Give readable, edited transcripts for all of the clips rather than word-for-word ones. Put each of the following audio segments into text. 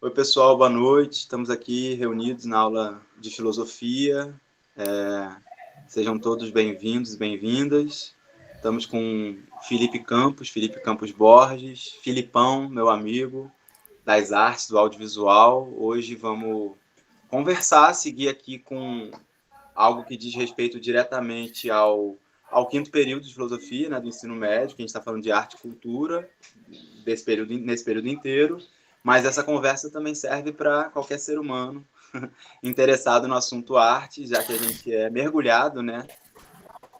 Oi, pessoal, boa noite. Estamos aqui reunidos na aula de filosofia. Sejam todos bem-vindos e bem-vindas. Estamos com Felipe Campos Borges, Filipão, meu amigo, das artes, do audiovisual. Hoje vamos conversar, seguir aqui com algo que diz respeito diretamente ao quinto período de filosofia, né, do ensino médio, que a gente está falando de arte e cultura, nesse período inteiro, mas essa conversa também serve para qualquer ser humano interessado no assunto arte, já que a gente é mergulhado, né,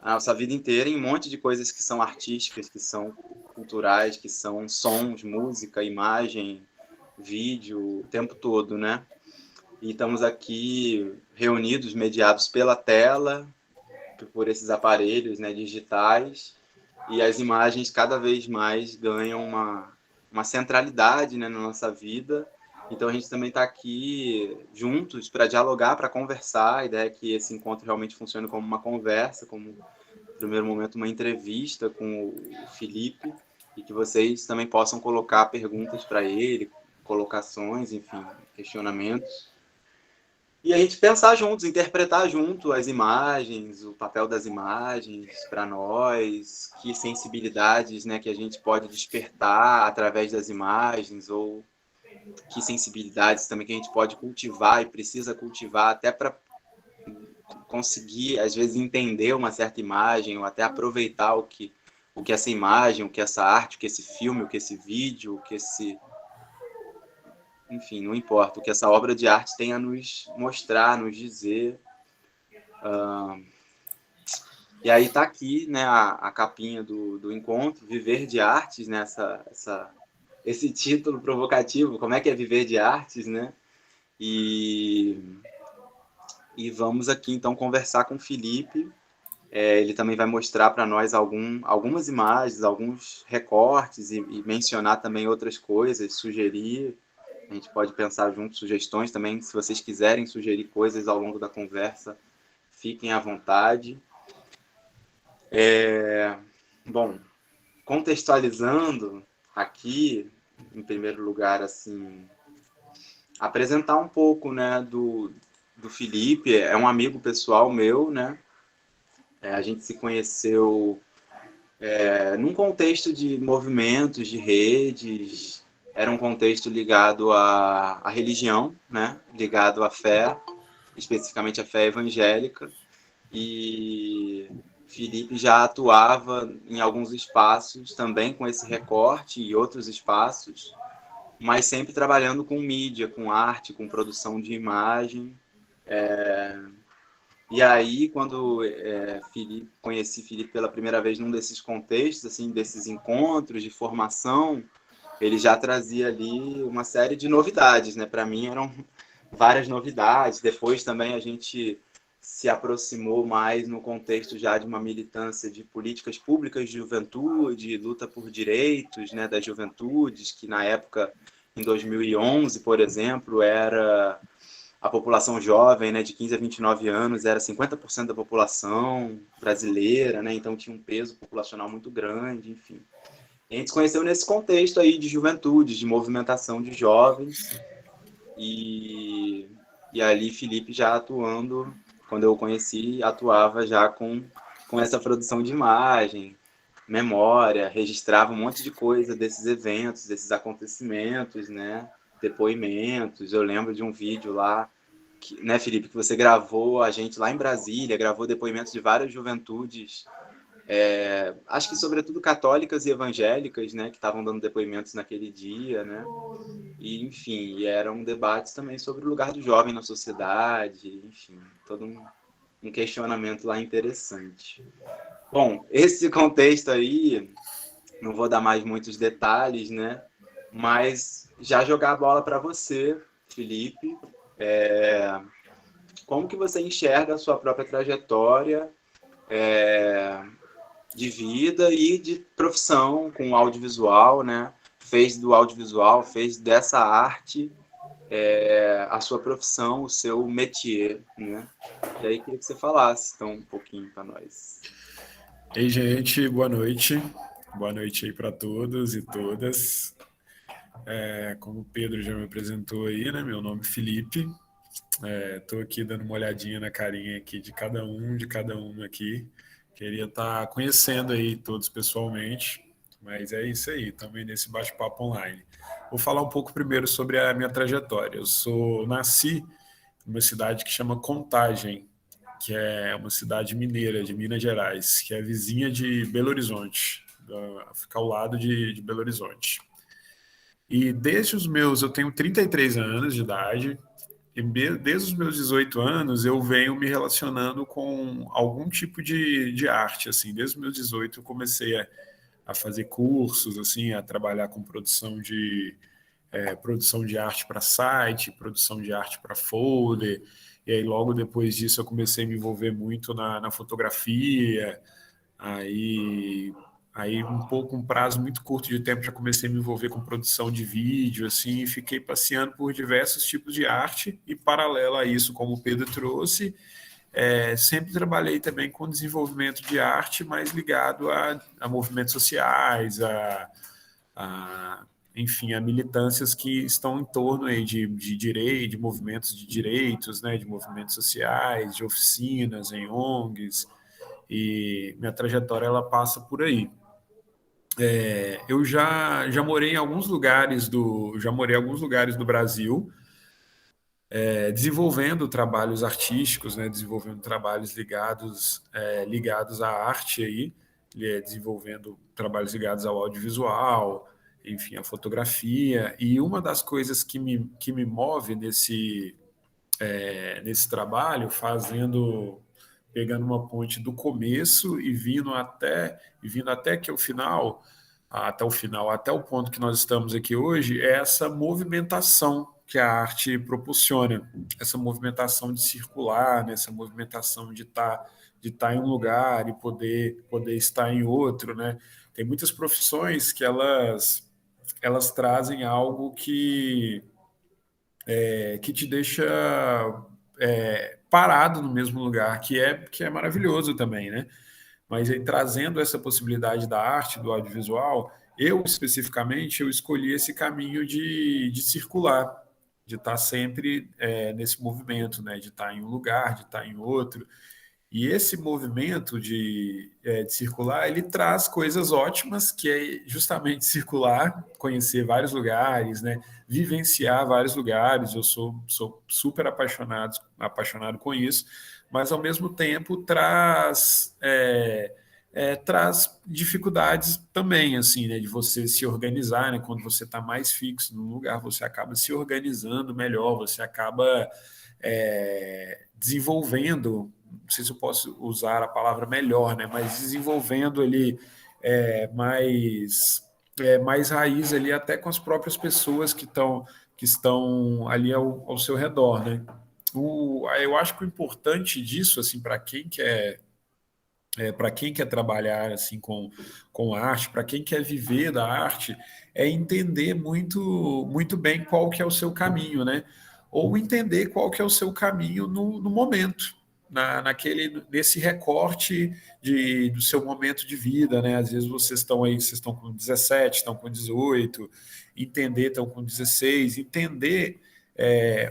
a nossa vida inteira em um monte de coisas que são artísticas, que são culturais, que são sons, música, imagem, vídeo, o tempo todo, né? E estamos aqui reunidos, mediados pela tela, por esses aparelhos, né, digitais, e as imagens cada vez mais ganham uma centralidade, né, na nossa vida. Então a gente também está aqui juntos para dialogar, para conversar. A ideia é que esse encontro realmente funcione como uma conversa, como, no primeiro momento, uma entrevista com o Felipe, e que vocês também possam colocar perguntas para ele, colocações, enfim, questionamentos. E a gente pensar juntos, interpretar junto as imagens, o papel das imagens para nós, que sensibilidades, né, que a gente pode despertar através das imagens, ou que sensibilidades também que a gente pode cultivar e precisa cultivar até para conseguir, às vezes, entender uma certa imagem, ou até aproveitar o que essa imagem, o que essa arte, o que esse filme, o que esse vídeo, o que esse... Enfim, não importa, o que essa obra de arte tem a nos mostrar, nos dizer. E aí está aqui, né, a capinha do encontro, Viver de Artes, né, esse título provocativo, como é que é viver de artes, né? E, e vamos aqui então conversar com o Felipe. Ele também vai mostrar para nós algumas imagens, alguns recortes e mencionar também outras coisas, sugerir. A gente pode pensar junto sugestões também, se vocês quiserem sugerir coisas ao longo da conversa, fiquem à vontade. Bom, contextualizando aqui, em primeiro lugar, assim, apresentar um pouco, né, do Felipe. É um amigo pessoal meu, né? A gente se conheceu num contexto de movimentos, de redes. Era um contexto ligado à religião, né? Ligado à fé, especificamente à fé evangélica. E Felipe já atuava em alguns espaços também com esse recorte e outros espaços, mas sempre trabalhando com mídia, com arte, com produção de imagem. E aí, quando conheci Felipe pela primeira vez num desses contextos, assim, desses encontros de formação, ele já trazia ali uma série de novidades, né? Para mim eram várias novidades. Depois também a gente se aproximou mais no contexto já de uma militância de políticas públicas de juventude, luta por direitos, né, das juventudes, que na época, em 2011, por exemplo, era a população jovem, né, de 15 a 29 anos, era 50% da população brasileira, né, então tinha um peso populacional muito grande, enfim. E a gente se conheceu nesse contexto aí de juventude, de movimentação de jovens, e, e ali Felipe já atuando, quando eu o conheci, atuava já com essa produção de imagem, memória, registrava um monte de coisa desses eventos, desses acontecimentos, né? Depoimentos. Eu lembro de um vídeo lá, né, Felipe, que você gravou a gente lá em Brasília, gravou depoimentos de várias juventudes, acho que sobretudo católicas e evangélicas, né, que estavam dando depoimentos naquele dia, né? E, enfim, eram debates também sobre o lugar do jovem na sociedade, enfim, todo um questionamento lá interessante. Bom, esse contexto aí, não vou dar mais muitos detalhes, né? Mas já jogar a bola para você, Felipe. Como que você enxerga a sua própria trajetória de vida e de profissão com o audiovisual, né? Fez do audiovisual, fez dessa arte a sua profissão, o seu métier, né? E aí queria que você falasse então um pouquinho para nós. Ei, gente, boa noite. Boa noite aí para todos e todas. Como o Pedro já me apresentou aí, né? Meu nome é Felipe. Estou aqui dando uma olhadinha na carinha aqui de cada um aqui. Queria estar conhecendo aí todos pessoalmente, mas é isso aí, também nesse bate-papo online. Vou falar um pouco primeiro sobre a minha trajetória. Nasci numa cidade que chama Contagem, que é uma cidade mineira de Minas Gerais, que é vizinha de Belo Horizonte, fica ao lado de Belo Horizonte. E eu tenho 33 anos de idade, e desde os meus 18 anos eu venho me relacionando com algum tipo de arte, assim. Desde os meus 18 eu comecei a fazer cursos, assim, a trabalhar com produção de arte para site, produção de arte para folder. E aí logo depois disso eu comecei a me envolver muito na fotografia. Aí, um prazo muito curto de tempo, já comecei a me envolver com produção de vídeo, assim, e fiquei passeando por diversos tipos de arte e, paralelo a isso, como o Pedro trouxe, sempre trabalhei também com desenvolvimento de arte, mais ligado a movimentos sociais, a, enfim, a militâncias que estão em torno aí de direito, de movimentos de direitos, né, de movimentos sociais, de oficinas em ONGs, e minha trajetória ela passa por aí. Eu já morei em alguns lugares do Brasil, desenvolvendo trabalhos artísticos, né, desenvolvendo trabalhos ligados à arte aí, desenvolvendo trabalhos ligados ao audiovisual, enfim, à fotografia. E uma das coisas que me move nesse trabalho, pegando uma ponte do começo e vindo até que até o ponto que nós estamos aqui hoje, é essa movimentação que a arte proporciona, essa movimentação de circular, né? Essa movimentação de estar em um lugar e poder estar em outro, né? Tem muitas profissões que elas trazem algo que te deixa parado no mesmo lugar, que é maravilhoso também, né? Mas aí, trazendo essa possibilidade da arte, do audiovisual, eu especificamente eu escolhi esse caminho de circular, de estar sempre nesse movimento, né? De estar em um lugar, de estar em outro. E esse movimento de circular, ele traz coisas ótimas, que é justamente circular, conhecer vários lugares, né? Vivenciar vários lugares. Eu sou super apaixonado com isso, mas ao mesmo tempo traz dificuldades também, assim, né? De você se organizar, né? Quando você está mais fixo no lugar, você acaba se organizando melhor, você acaba desenvolvendo, não sei se eu posso usar a palavra melhor, né? Mas desenvolvendo ali mais raiz ali, até com as próprias pessoas que estão ali ao seu redor, né? Eu acho que o importante disso, assim, para quem quer trabalhar assim com arte, para quem quer viver da arte, é entender muito, muito bem qual que é o seu caminho, né? Ou entender qual que é o seu caminho no momento, nesse recorte do seu momento de vida, né? Às vezes vocês estão com 17, estão com 18, estão com 16, entender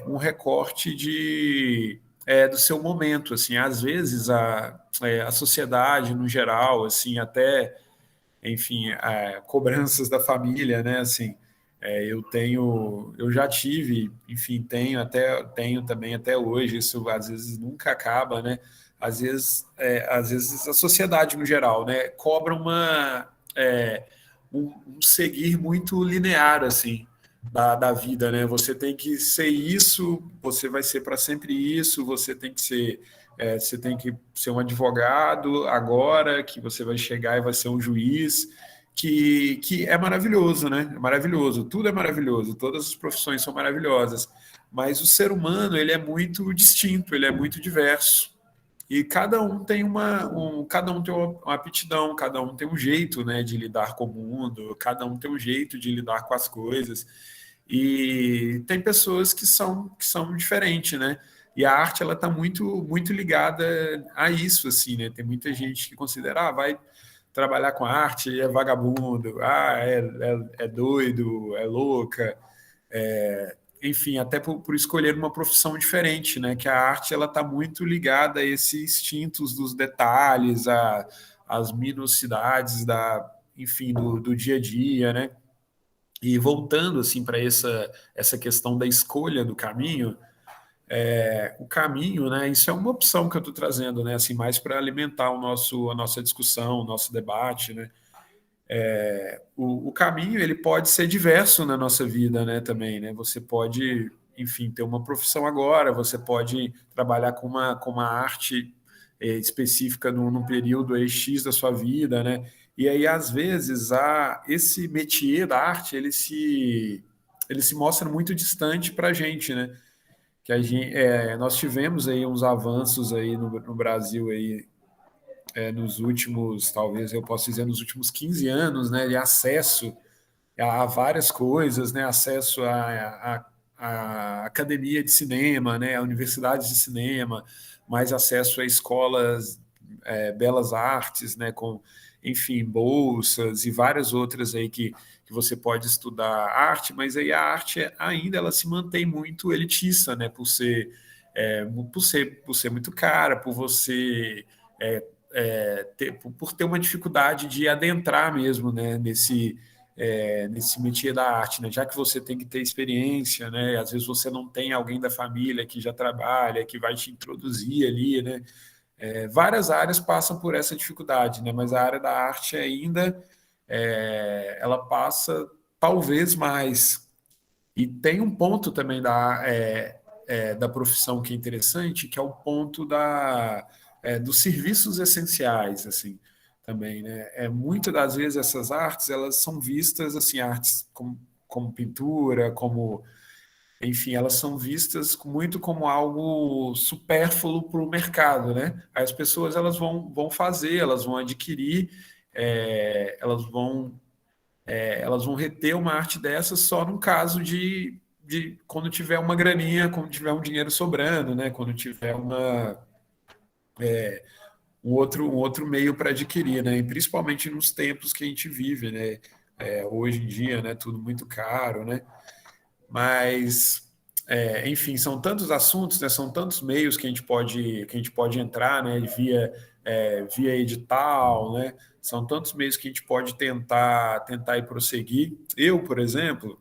um recorte do seu momento, assim. Às vezes a sociedade no geral, assim, até, enfim, cobranças da família, né, assim, eu já tive, enfim, tenho também até hoje, isso às vezes nunca acaba, né, às vezes a sociedade no geral, né, cobra um seguir muito linear, assim, da vida, né? Você tem que ser isso, você vai ser para sempre isso, você tem que ser um advogado agora, que você vai chegar e vai ser um juiz, que é maravilhoso, né? É maravilhoso, tudo é maravilhoso, todas as profissões são maravilhosas, mas o ser humano, ele é muito distinto, ele é muito diverso. E cada um tem uma aptidão, cada um tem um jeito, né, de lidar com o mundo, cada um tem um jeito de lidar com as coisas. E tem pessoas que são diferentes, né? E a arte, ela está muito muito ligada a isso, assim, né? Tem muita gente que considera, vai trabalhar com arte é vagabundo, é doido, é louca. Enfim, até por escolher uma profissão diferente, né? Que a arte ela está muito ligada a esses instintos dos detalhes, às minuciosidades enfim, do dia a dia, né? E voltando assim para essa questão da escolha do caminho, o caminho, né? Isso é uma opção que eu estou trazendo, né? Assim, mais para alimentar a nossa discussão, o nosso debate, né? O caminho ele pode ser diverso na nossa vida, né? Também, né? Você pode, enfim, ter uma profissão agora, você pode trabalhar com uma arte específica num período aí X da sua vida, né? E aí, às vezes, esse métier da arte, ele se mostra muito distante para a gente, né? Que nós tivemos aí uns avanços aí no Brasil aí, nos últimos, talvez eu possa dizer, nos últimos 15 anos, né, de acesso a várias coisas, né, acesso à academia de cinema, né, a universidades de cinema, mais acesso a escolas, belas artes, né, com, enfim, bolsas e várias outras aí que você pode estudar arte, mas aí a arte ainda ela se mantém muito elitista, né, por ser muito cara, por você por ter uma dificuldade de adentrar mesmo, né, nesse métier da arte, né? Já que você tem que ter experiência, né? Às vezes você não tem alguém da família que já trabalha, que vai te introduzir ali, né? Várias áreas passam por essa dificuldade, né? Mas a área da arte ainda ela passa talvez mais. E tem um ponto também da profissão que é interessante, que é o ponto dos serviços essenciais, assim, também, né? Muitas das vezes essas artes, elas são vistas, assim, artes como pintura, enfim, elas são vistas muito como algo supérfluo para o mercado, né? Aí as pessoas, elas vão fazer, elas vão adquirir, elas vão reter uma arte dessa só no caso de quando tiver uma graninha, quando tiver um dinheiro sobrando, né? Quando tiver um outro meio para adquirir, né? E principalmente nos tempos que a gente vive, né? Hoje em dia, né? Tudo muito caro, né? Mas, enfim, são tantos assuntos, né? São tantos meios que a gente pode entrar, né? Via edital, né? São tantos meios que a gente pode tentar e prosseguir. Eu, por exemplo,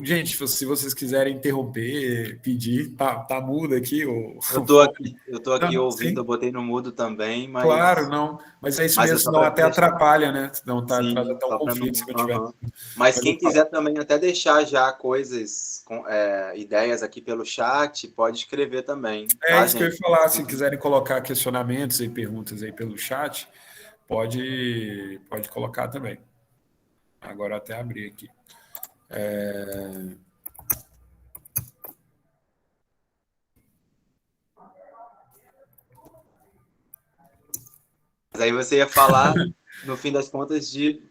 gente, se vocês quiserem interromper, pedir, tá mudo aqui o fone. Eu tô Não, aqui não, ouvindo, eu sim, botei no mudo também, claro, não. Mas é isso mas é mesmo, só senão para até deixar. atrapalha, né? Senão traz Sim, até um só para conflito não. se não tiver. Aham. Mas Mas quem eu quiser também até deixar já coisas, ideias aqui pelo chat, pode escrever também, É tá, isso que eu gente? ia falar. Se quiserem colocar questionamentos e perguntas aí pelo chat, pode colocar também. Agora até abrir aqui. Mas aí você ia falar, no fim das contas, de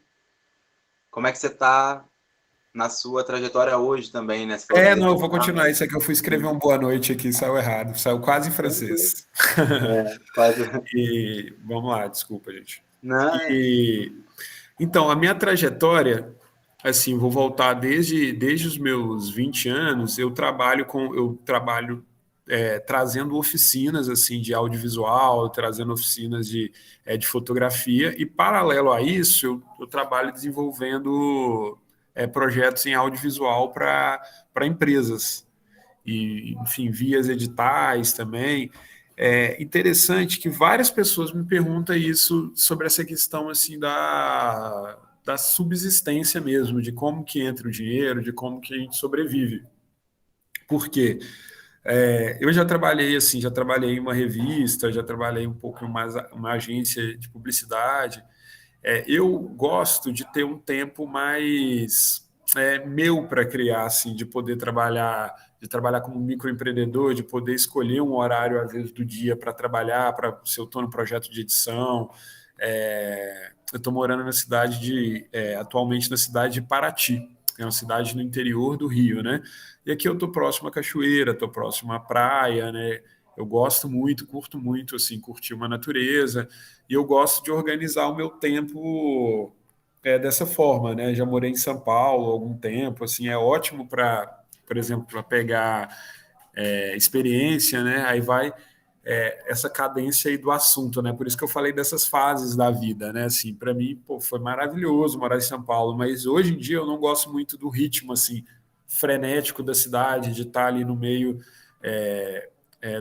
como é que você está na sua trajetória hoje também, né? Você falou dos Não, eu vou editais. continuar. Isso aqui eu fui escrever um boa noite aqui, saiu errado. Saiu quase em Tranquilo. francês. Quase. E vamos lá, desculpa, gente. Não, E então, a minha trajetória, assim, vou voltar desde os meus 20 anos, eu trabalho trazendo oficinas, assim, de audiovisual, trazendo oficinas de fotografia, e paralelo a isso, eu trabalho desenvolvendo projetos em audiovisual para empresas, e, enfim, vias editais também. É interessante que várias pessoas me perguntam isso sobre essa questão assim da subsistência mesmo, de como que entra o dinheiro, de como que a gente sobrevive. Por quê? Eu já trabalhei assim, já trabalhei em uma revista, já trabalhei um pouco em uma agência de publicidade. Eu gosto de ter um tempo mais meu para criar, assim, de trabalhar como microempreendedor, de poder escolher um horário, às vezes, do dia para trabalhar, se eu estou no projeto de edição. Eu estou morando atualmente na cidade de Paraty, é uma cidade no interior do Rio, né? E aqui eu estou próximo à cachoeira, estou próximo à praia, né? Eu gosto muito, curto muito, assim, curtir uma natureza, e eu gosto de organizar o meu tempo dessa forma, né? Já morei em São Paulo há algum tempo, assim, é ótimo para, por exemplo, para pegar experiência, né? Aí vai essa cadência aí do assunto, né? Por isso que eu falei dessas fases da vida, né? Assim, para mim, pô, foi maravilhoso morar em São Paulo, mas hoje em dia eu não gosto muito do ritmo, assim, frenético da cidade, de estar ali no meio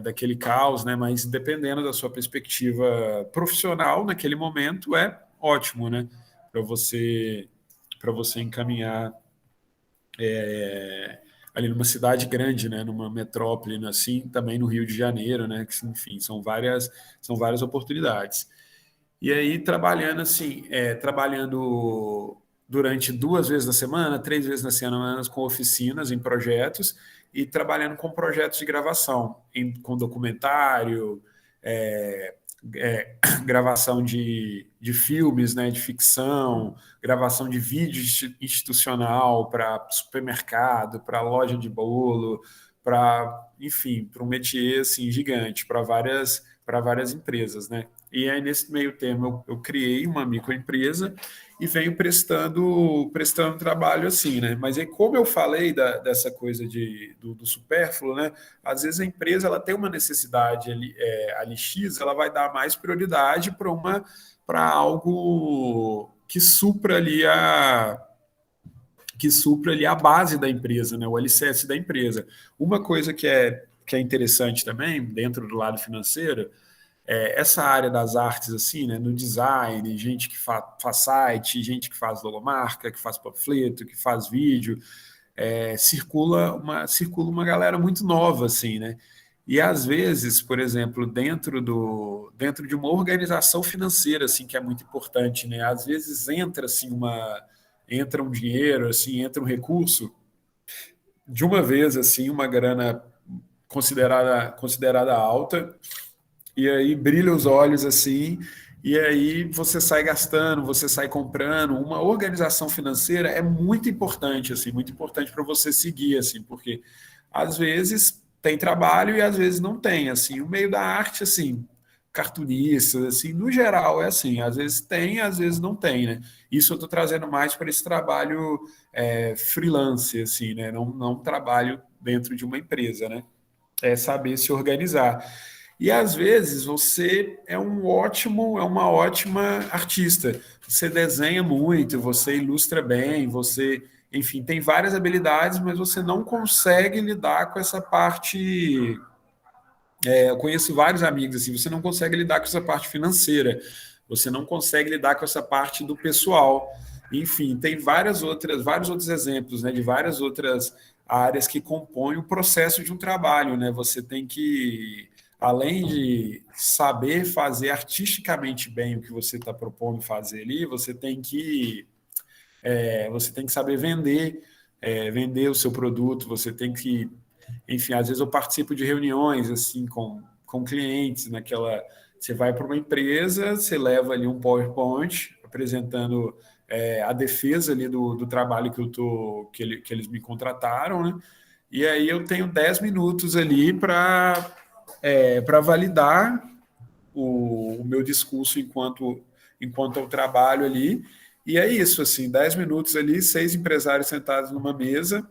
daquele caos, né? Mas dependendo da sua perspectiva profissional naquele momento, é ótimo, né? Para você encaminhar ali numa cidade grande, né, numa metrópole, né, assim, também no Rio de Janeiro, né, que, enfim, são várias oportunidades. E aí, trabalhando assim, trabalhando durante 2 vezes na semana, 3 vezes na semana, com oficinas em projetos, e trabalhando com projetos de gravação, com documentário, é, gravação de filmes, né, de ficção, gravação de vídeo institucional para supermercado, para loja de bolo, para, enfim, para um métier assim, gigante, para várias empresas, né? E aí, nesse meio termo, eu criei uma microempresa e venho prestando trabalho assim, né? Mas aí, como eu falei dessa coisa do supérfluo, né? Às vezes a empresa ela tem uma necessidade ali X, ela vai dar mais prioridade para algo que supra ali a base da empresa, né? O alicerce da empresa. Uma coisa que é interessante também, dentro do lado financeiro, essa área das artes, assim, né, no design, gente que faz site, gente que faz logomarca, que faz panfleto, que faz vídeo, circula uma galera muito nova, assim, né? E às vezes, por exemplo, dentro de uma organização financeira, assim, que é muito importante, né? Às vezes entra um dinheiro, assim, entra um recurso de uma vez, assim, uma grana considerada alta, e aí brilha os olhos assim, e aí você sai gastando, você sai comprando. Uma organização financeira é muito importante, assim, muito importante para você seguir, assim, porque às vezes tem trabalho e às vezes não tem, assim. O meio da arte, assim, cartunistas, assim, no geral é assim, às vezes tem, às vezes não tem, né? Isso eu estou trazendo mais para esse trabalho freelance, assim, né? Não trabalho dentro de uma empresa, né? É saber se organizar. E às vezes você é uma ótima artista. Você desenha muito, você ilustra bem, você, enfim, tem várias habilidades, mas você não consegue lidar com essa parte. Eu conheço vários amigos assim, você não consegue lidar com essa parte financeira, você não consegue lidar com essa parte do pessoal. Enfim, tem vários outros exemplos, né, de várias outras áreas que compõem o processo de um trabalho, né? Você tem que, além de saber fazer artisticamente bem o que você está propondo fazer ali, você tem que saber vender o seu produto, você tem que, enfim, às vezes eu participo de reuniões assim com clientes, você vai para uma empresa, você leva ali um PowerPoint apresentando a defesa ali do trabalho que eles me contrataram, né? E aí eu tenho 10 minutos ali para validar o meu discurso enquanto eu trabalho ali. E é isso, assim, 10 minutos ali, 6 empresários sentados numa mesa,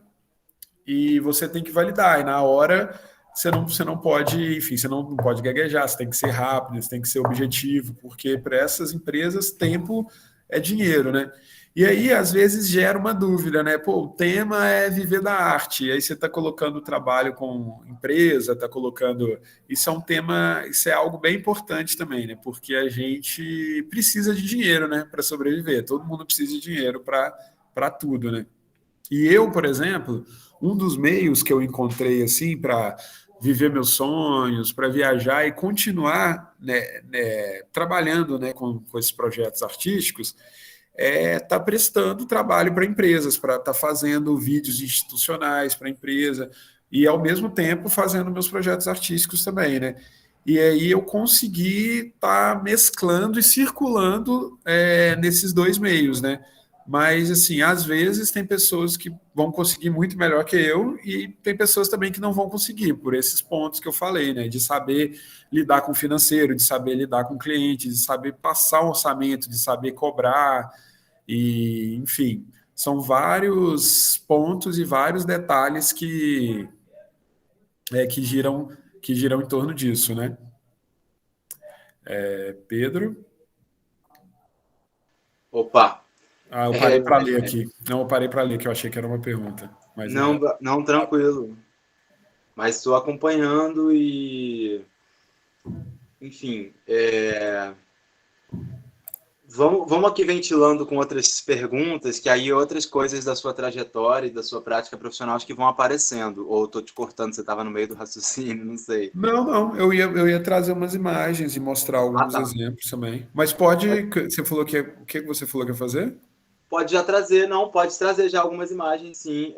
e você tem que validar. E na hora você não pode, enfim, você não pode gaguejar, você tem que ser rápido, você tem que ser objetivo, porque para essas empresas tempo é dinheiro, né? E aí, às vezes, gera uma dúvida, né? Pô, o tema é viver da arte, e aí você está colocando o trabalho com empresa, está colocando. Isso é um tema, isso é algo bem importante também, né? Porque a gente precisa de dinheiro, né? Para sobreviver. Todo mundo precisa de dinheiro para tudo, né? E eu, por exemplo, um dos meios que eu encontrei assim para viver meus sonhos, para viajar e continuar trabalhando, né, com esses projetos artísticos, tá prestando trabalho para empresas, para estar fazendo vídeos institucionais para a empresa e, ao mesmo tempo, fazendo meus projetos artísticos também, né? E aí eu consegui estar mesclando e circulando nesses dois meios, né? Mas, assim, às vezes tem pessoas que vão conseguir muito melhor que eu e tem pessoas também que não vão conseguir, por esses pontos que eu falei, né? De saber lidar com o financeiro, de saber lidar com o cliente, de saber passar o orçamento, de saber cobrar e, enfim, são vários pontos e vários detalhes que giram em torno disso, né? Pedro? Opa! Ah, eu É, parei para ler aqui. Não, eu parei para ler, que eu achei que era uma pergunta, mas não não, era. não, tranquilo. Mas estou acompanhando e, enfim, vamos aqui ventilando com outras perguntas, que aí outras coisas da sua trajetória e da sua prática profissional acho que vão aparecendo. Ou estou te cortando, você estava no meio do raciocínio, não sei. Não, não, eu ia trazer umas imagens e mostrar Ah, alguns tá. exemplos também. Mas pode, você falou que, o que você falou que ia fazer? Pode já trazer, não, pode trazer já algumas imagens, sim.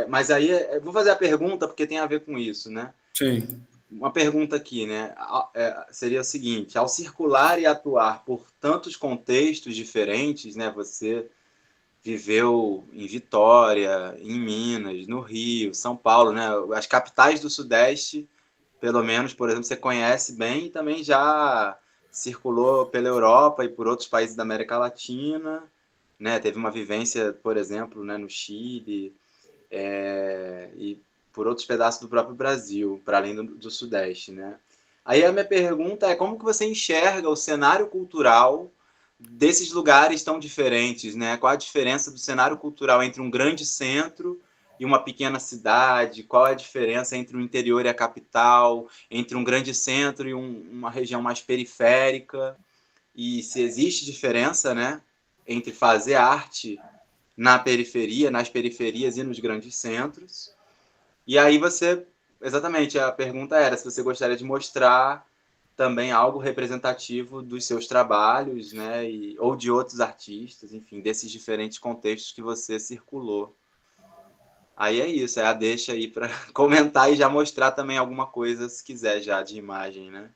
Mas aí, vou fazer a pergunta porque tem a ver com isso, né? Sim, Uma pergunta aqui, né? Seria o seguinte: ao circular e atuar por tantos contextos diferentes, né? Você viveu em Vitória, em Minas, no Rio, São Paulo, né? As capitais do Sudeste, pelo menos, por exemplo, você conhece bem e também já circulou pela Europa e por outros países da América Latina, né? Teve uma vivência, por exemplo, né, no Chile, e por outros pedaços do próprio Brasil, para além do Sudeste, né? Aí a minha pergunta é como que você enxerga o cenário cultural desses lugares tão diferentes, né? Qual a diferença do cenário cultural entre um grande centro e uma pequena cidade? Qual é a diferença entre o interior e a capital, entre um grande centro e uma região mais periférica? E se existe diferença, né, entre fazer arte na periferia, nas periferias e nos grandes centros? E aí você, exatamente, a pergunta era se você gostaria de mostrar também algo representativo dos seus trabalhos, né, ou de outros artistas, enfim, desses diferentes contextos que você circulou. Aí é isso, é a deixa aí para comentar e já mostrar também alguma coisa, se quiser, já de imagem, né?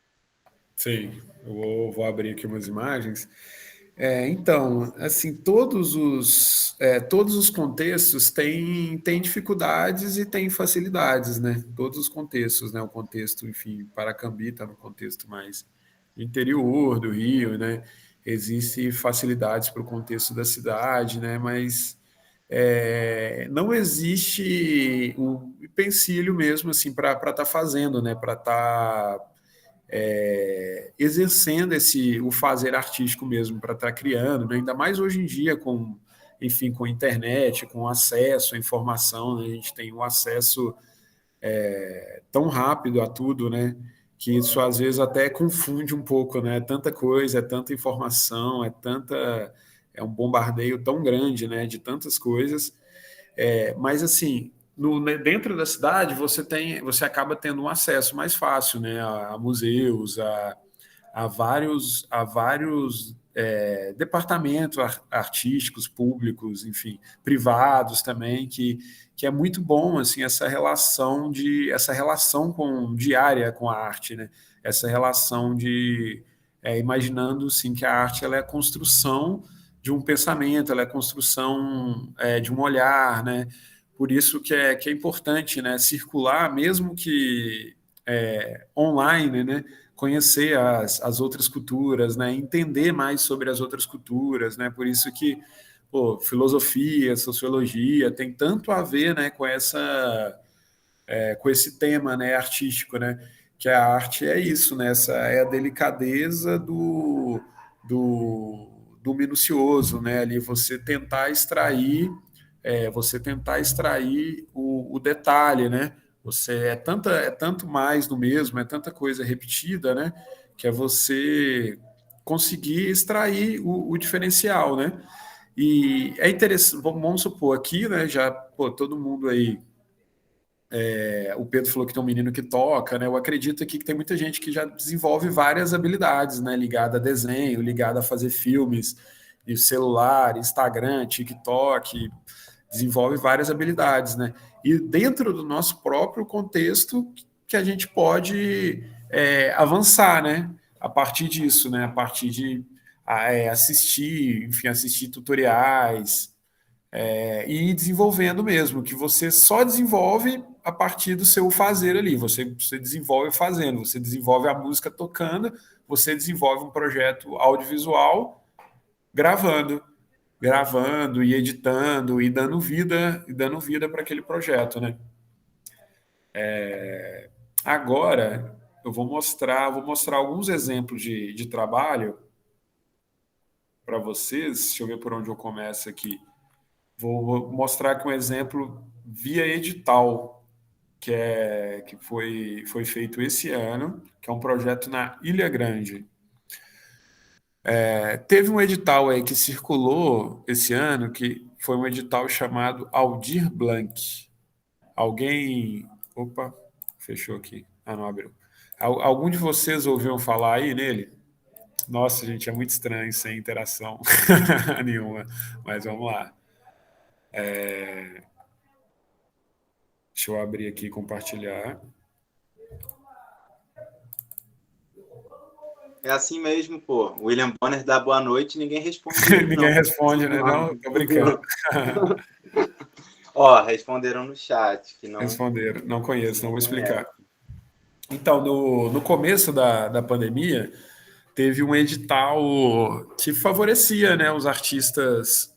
sim. Vou abrir aqui umas imagens. Então, assim, todos os contextos têm dificuldades e têm facilidades, né? Todos os contextos, né? O contexto, enfim, Paracambi está no contexto mais interior do Rio, né? Existem facilidades para o contexto da cidade, né? Mas não existe o empecilho mesmo, assim, para estar fazendo, né? Para estar exercendo o fazer artístico mesmo, para estar criando, né? Ainda mais hoje em dia com, enfim, com a internet, com acesso à informação, né? A gente tem um acesso tão rápido a tudo, né? Que isso às vezes até confunde um pouco, né? É tanta coisa, é tanta informação, é um bombardeio tão grande, né? De tantas coisas. Mas assim, dentro da cidade você acaba tendo um acesso mais fácil, né? A museus, a vários departamentos artísticos, públicos, enfim, privados também, que é muito bom assim essa relação diária com a arte, né? Essa relação de imaginando sim que a arte ela é a construção de um pensamento, ela é a construção de um olhar, né? Por isso que é importante, né? Circular, mesmo que online, né? Conhecer as outras culturas, né? Entender mais sobre as outras culturas, né? Por isso que pô, filosofia, sociologia tem tanto a ver, né, com esse tema, né, artístico, né? Que a arte é isso, né? Essa é a delicadeza do, do minucioso, né? Ali você tentar extrair o detalhe, né? Você é tanto mais do mesmo, é tanta coisa repetida, né? Que é você conseguir extrair o diferencial, né? E é interessante, vamos supor aqui, né? Já, pô, todo mundo aí o Pedro falou que tem um menino que toca, né? Eu acredito aqui que tem muita gente que já desenvolve várias habilidades, né? Ligada a desenho, ligada a fazer filmes de celular, Instagram, TikTok, desenvolve várias habilidades, né? E dentro do nosso próprio contexto que a gente pode avançar, né? A partir disso, né? A partir de assistir, enfim, assistir tutoriais, e ir desenvolvendo mesmo, que você só desenvolve a partir do seu fazer ali. Você desenvolve fazendo, você desenvolve a música tocando, você desenvolve um projeto audiovisual gravando e editando e dando vida para aquele projeto, né? Agora eu vou mostrar alguns exemplos de trabalho para vocês. Deixa eu ver por onde eu começo aqui. Vou mostrar aqui um exemplo via edital, que foi feito esse ano, que é um projeto na Ilha Grande. Teve um edital aí que circulou esse ano, que foi um edital chamado Aldir Blanc. Alguém. Opa, fechou aqui. Ah, não abriu. Algum de vocês ouviram falar aí nele? Nossa, gente, é muito estranho sem interação nenhuma. Mas vamos lá. Deixa eu abrir aqui e compartilhar. É assim mesmo, pô. O William Bonner dá boa noite e ninguém responde ele, Ninguém não. responde, né? Não, tô brincando. Ó, responderam no chat, que não Responderam. Não conheço, não vou conhece. explicar. Então, no começo da pandemia, teve um edital que favorecia, né, os artistas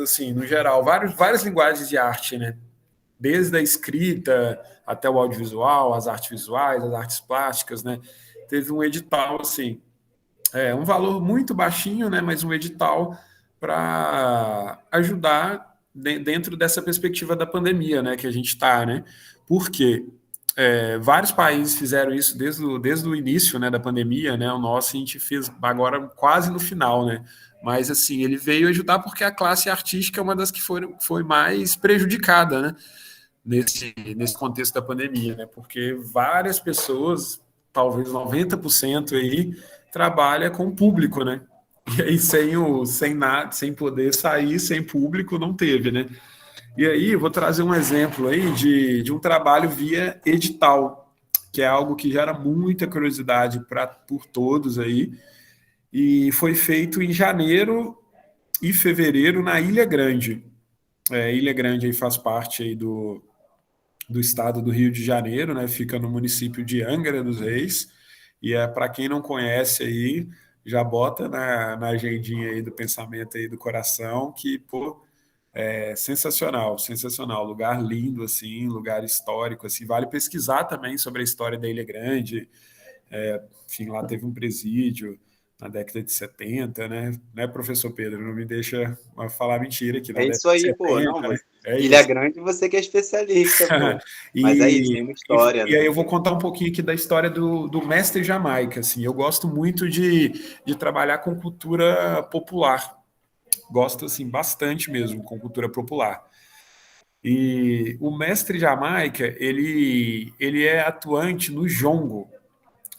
assim, no geral, várias linguagens de arte, né? Desde a escrita até o audiovisual, as artes visuais, as artes plásticas, né? Teve um edital assim, um valor muito baixinho, né, mas um edital para ajudar dentro dessa perspectiva da pandemia, né, que a gente está, né? Porque vários países fizeram isso desde o início, né, da pandemia, né? O nosso a gente fez agora quase no final, né? Mas assim, ele veio ajudar porque a classe artística é uma das que foi mais prejudicada, né? Nesse contexto da pandemia, né? Porque várias pessoas, talvez 90% aí, trabalha com público, né? E aí sem nada, sem poder sair, sem público, não teve, né? E aí, vou trazer um exemplo aí de um trabalho via edital, que é algo que gera muita curiosidade por todos aí, e foi feito em janeiro e fevereiro na Ilha Grande. Ilha Grande aí faz parte aí do estado do Rio de Janeiro, né? Fica no município de Angra dos Reis, e para quem não conhece aí, já bota na agendinha aí do pensamento aí do coração, que, pô, sensacional, sensacional, lugar lindo assim, lugar histórico assim, vale pesquisar também sobre a história da Ilha Grande. Enfim, lá teve um presídio na década de 70, né, professor Pedro? Não me deixa falar mentira aqui, na É década isso de aí, pô. 70, Não, né? É Ilha isso. Grande você que é especialista, pô. Mas é isso, E, tem uma e, história, e aí né? eu vou contar um pouquinho aqui da história do mestre Jamaica. Assim, eu gosto muito de trabalhar com cultura popular. Gosto assim bastante mesmo com cultura popular. E o mestre Jamaica, ele é atuante no jongo.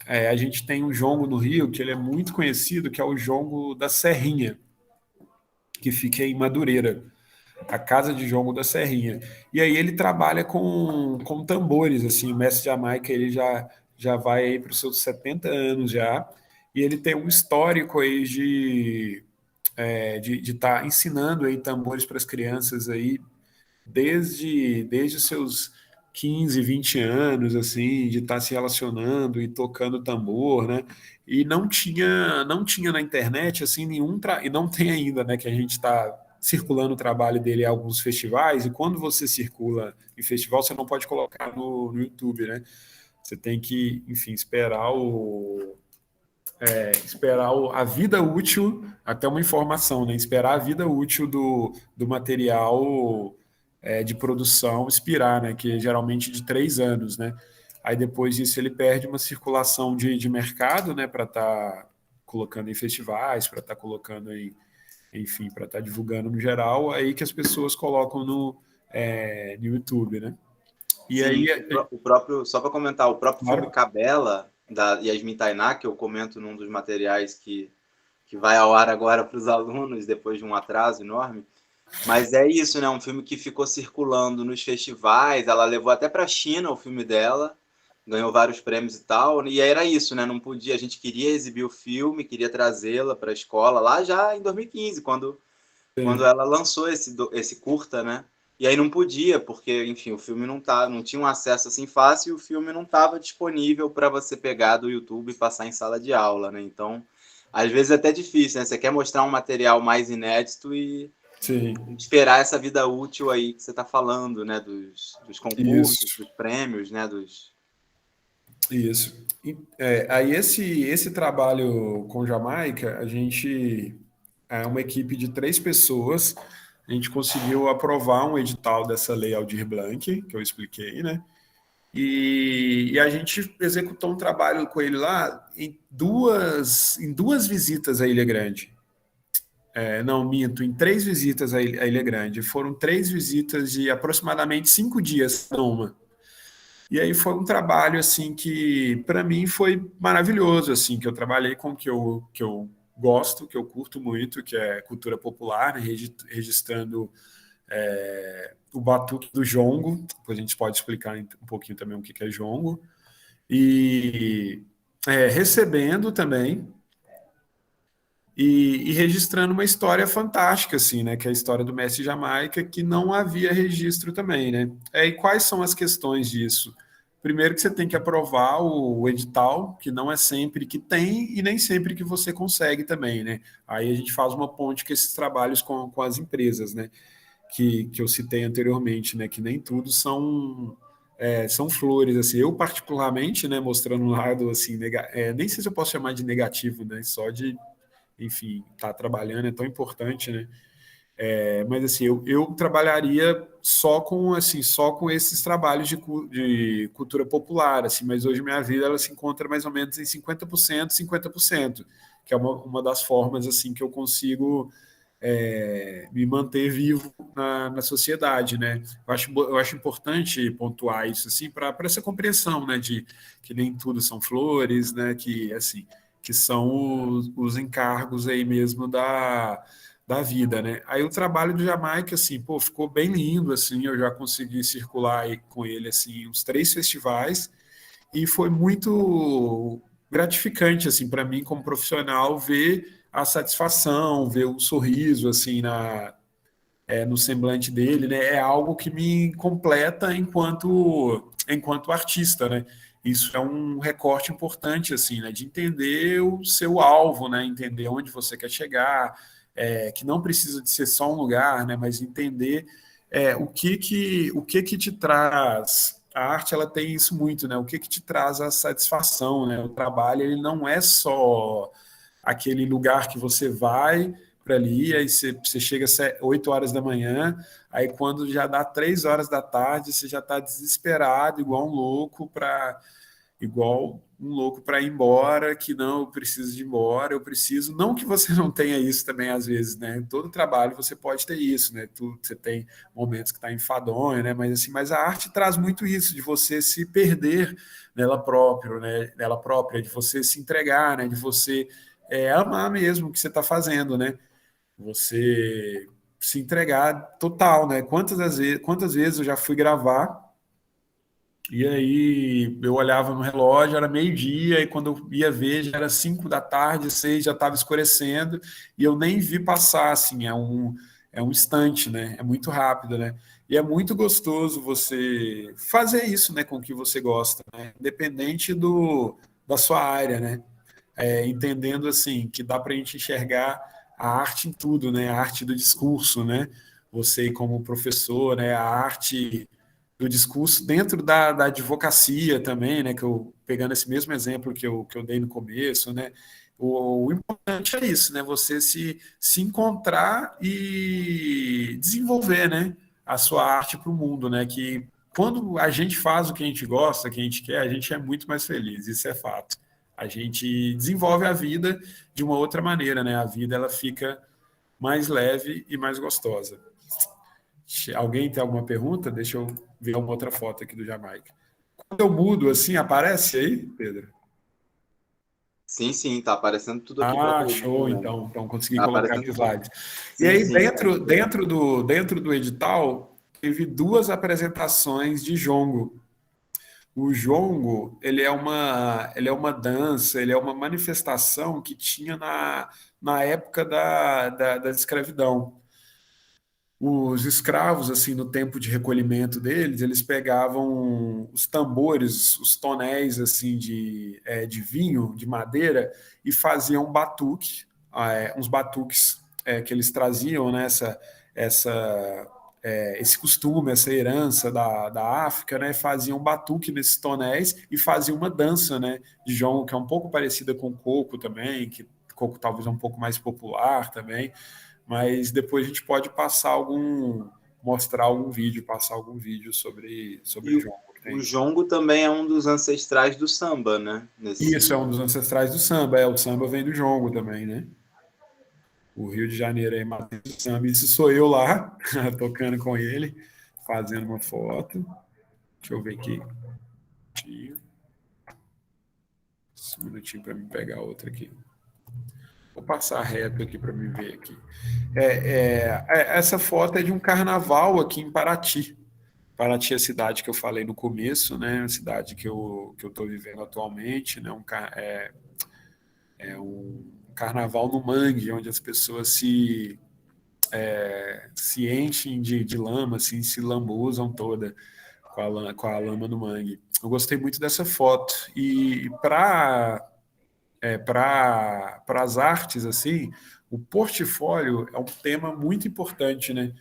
A gente tem um jongo no Rio que ele é muito conhecido, que é o jongo da Serrinha, que fica em Madureira, a casa de jongo da Serrinha. E aí ele trabalha com tambores, assim, o mestre Jamaica, ele já vai aí para os seus 70 anos já, e ele tem um histórico aí de estar ensinando aí tambores para as crianças aí desde os seus 15, 20 anos, assim, de estar se relacionando e tocando tambor, né? E não tinha na internet, assim, e não tem ainda, né, que a gente está circulando o trabalho dele em alguns festivais, e quando você circula em festival, você não pode colocar no YouTube, né? Você tem que, enfim, a vida útil até uma informação, né? Esperar a vida útil do material de produção expirar, né? Que é geralmente de 3 anos, né? Aí depois disso ele perde uma circulação de mercado, né? Para estar colocando em festivais, para estar colocando enfim, para estar divulgando no geral, aí que as pessoas colocam no YouTube, né? E aí, Sim, o próprio, só para comentar, o próprio filme claro, Cabela, da Yasmin Tainá, que eu comento num dos materiais que vai ao ar agora para os alunos, depois de um atraso enorme. Mas é isso, né? Um filme que ficou circulando nos festivais, ela levou até para a China o filme dela, ganhou vários prêmios e tal, e era isso, né? Não podia, a gente queria exibir o filme, queria trazê-la para a escola, lá já em 2015, quando sim. ela lançou esse curta, né? E aí não podia, porque, enfim, o filme não tinha um acesso assim fácil e o filme não estava disponível para você pegar do YouTube e passar em sala de aula, né? Então, às vezes é até difícil, né? Você quer mostrar um material mais inédito e Sim, esperar essa vida útil aí que você está falando, né? Dos concursos, isso, dos prêmios, né? isso. Aí esse trabalho com Jamaica, a gente é uma equipe de 3 pessoas, a gente conseguiu aprovar um edital dessa lei Aldir Blanc, que eu expliquei, né? E a gente executou um trabalho com ele lá em duas visitas à Ilha Grande. Não, minto, em 3 visitas à Ilha Grande. Foram 3 visitas de aproximadamente 5 dias cada uma. E aí foi um trabalho assim que para mim foi maravilhoso, assim, que eu trabalhei com o que eu gosto, que eu curto muito, que é cultura popular, né, registrando o batuque do jongo. Depois a gente pode explicar um pouquinho também o que é jongo. E recebendo também e registrando uma história fantástica, assim, né? Que é a história do Messi Jamaica, que não havia registro também, né? E quais são as questões disso? Primeiro que você tem que aprovar o edital, que não é sempre que tem e nem sempre que você consegue também, né? Aí a gente faz uma ponte com esses trabalhos com as empresas, né? Que eu citei anteriormente, né? Que nem tudo são flores, assim. Eu particularmente, né? Mostrando um lado assim, nem sei se eu posso chamar de negativo, né? Só de enfim, estar trabalhando é tão importante, né? Mas assim, eu trabalharia só com esses trabalhos de cultura popular, assim, mas hoje minha vida ela se encontra mais ou menos em 50%, 50%, que é uma das formas assim que eu consigo me manter vivo na sociedade, né? Eu acho importante pontuar isso assim para essa compreensão, né, de que nem tudo são flores, né? Que assim que são os encargos aí mesmo da vida, né? Aí o trabalho do Jamaica, assim, pô, ficou bem lindo, assim, eu já consegui circular aí com ele, assim, uns 3 festivais, e foi muito gratificante, assim, para mim como profissional ver a satisfação, ver o sorriso, assim, no semblante dele, né? É algo que me completa enquanto artista, né? Isso é um recorte importante, assim, né? De entender o seu alvo, né? Entender onde você quer chegar, que não precisa de ser só um lugar, né? Mas entender o que que te traz. A arte, ela tem isso muito, né? O que que te traz a satisfação, né? O trabalho, ele não é só aquele lugar que você vai para ali, aí você chega às 8 horas da manhã, aí quando já dá 3 horas da tarde, você já está desesperado, igual um louco para ir embora, que não, eu preciso de ir embora, eu preciso, não que você não tenha isso também às vezes, né? Em todo trabalho você pode ter isso, né? Você tem momentos que está enfadonho, né? Mas assim, mas a arte traz muito isso de você se perder nela própria, né? Nela própria, de você se entregar, né? De você amar mesmo o que você está fazendo, né? Você se entregar total, né? Quantas vezes eu já fui gravar e aí eu olhava no relógio, era meio-dia, e quando eu ia ver já era 5 da tarde, 6, já estava escurecendo, e eu nem vi passar, assim, é um instante, né? É muito rápido, né? E é muito gostoso você fazer isso, né, com o que você gosta, né? Independente da sua área, né? Entendendo assim que dá para a gente enxergar a arte em tudo, né? A arte do discurso, né? Você como professor, né? A arte do discurso dentro da advocacia também, né? Que eu pegando esse mesmo exemplo que eu dei no começo, né? O importante é isso, né? Você se encontrar e desenvolver, né? A sua arte para o mundo, né? Que quando a gente faz o que a gente gosta, o que a gente quer, a gente é muito mais feliz. Isso é fato. A gente desenvolve a vida de uma outra maneira, né? A vida ela fica mais leve e mais gostosa. Alguém tem alguma pergunta? Deixa eu ver uma outra foto aqui do Jamaica. Quando eu mudo assim, aparece aí, Pedro? Sim, sim, tá aparecendo tudo aqui para Ah, todo mundo show, também. então consegui Tá colocar aparecendo aqui tudo. slides. E Sim, aí, sim. dentro do edital, teve 2 apresentações de jongo. O jongo, ele é uma dança, ele é uma manifestação que tinha na época da escravidão. os escravos, assim, no tempo de recolhimento deles, eles pegavam os tambores, os tonéis, assim, de vinho, de madeira, e faziam batuque, uns batuques que eles traziam, né, esse costume, essa herança da África, né, faziam batuque nesses tonéis e faziam uma dança, né, de jongo, que é um pouco parecida com o coco também, que coco talvez é um pouco mais popular também, mas depois a gente pode mostrar algum vídeo, passar algum vídeo sobre E o o, jongo que o tem. jongo também é um dos ancestrais do samba, né? Isso é Nesse... um dos ancestrais do samba, o samba vem do jongo também, né? O Rio de Janeiro é matriz do samba, isso sou eu lá, tocando com ele, fazendo uma foto. Deixa eu ver aqui. Um minutinho para me pegar outra aqui. Vou passar reto aqui para me ver aqui. Essa foto é de um carnaval aqui em Paraty. Paraty é a cidade que eu falei no começo, né? A cidade que eu estou vivendo atualmente, né? Um carnaval no mangue, onde as pessoas se enchem de lama, assim, se lambuzam toda com a lama no mangue. Eu gostei muito dessa foto. E para as artes, assim, o portfólio é um tema muito importante, né?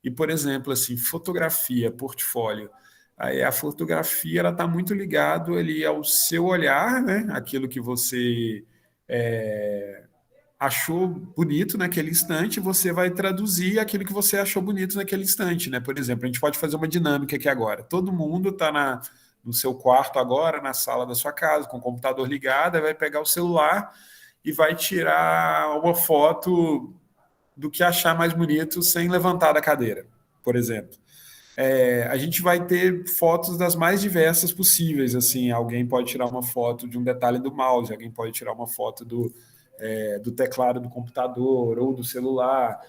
E, por exemplo, assim, fotografia, portfólio. Aí a fotografia ela está muito ligado ali ao seu olhar, né? Aquilo que você é, achou bonito naquele instante, você vai traduzir aquilo que você achou bonito naquele instante, né? Por exemplo, a gente pode fazer uma dinâmica aqui agora. Todo mundo está no seu quarto agora, na sala da sua casa, com o computador ligado, aí vai pegar o celular e vai tirar uma foto do que achar mais bonito sem levantar da cadeira, por exemplo. A gente vai ter fotos das mais diversas possíveis. Assim, alguém pode tirar uma foto de um detalhe do mouse, alguém pode tirar uma foto do teclado do computador ou do celular.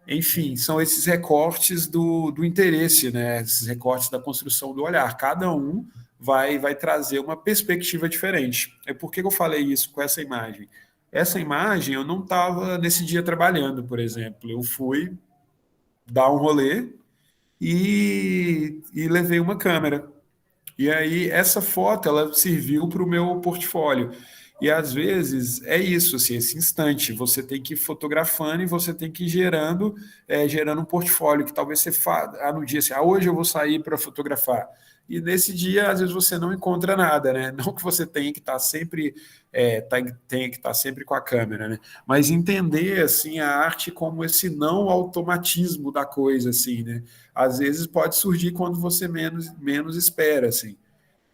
Enfim, são esses recortes do interesse, né? Esses recortes da construção do olhar. Cada um vai trazer uma perspectiva diferente. Por que eu falei isso com essa imagem? Essa imagem eu não estava nesse dia trabalhando, por exemplo. Eu fui dar um rolê e levei uma câmera. E aí essa foto ela serviu para o meu portfólio. E às vezes é isso, assim, esse instante. Você tem que ir fotografando e você tem que ir gerando um portfólio que talvez você faça no dia assim, hoje eu vou sair para fotografar. E nesse dia, às vezes, você não encontra nada, né? Não que você tenha que estar sempre, tenha que estar sempre com a câmera, né? Mas entender assim a arte como esse não automatismo da coisa, assim, né? Às vezes pode surgir quando você menos espera, assim.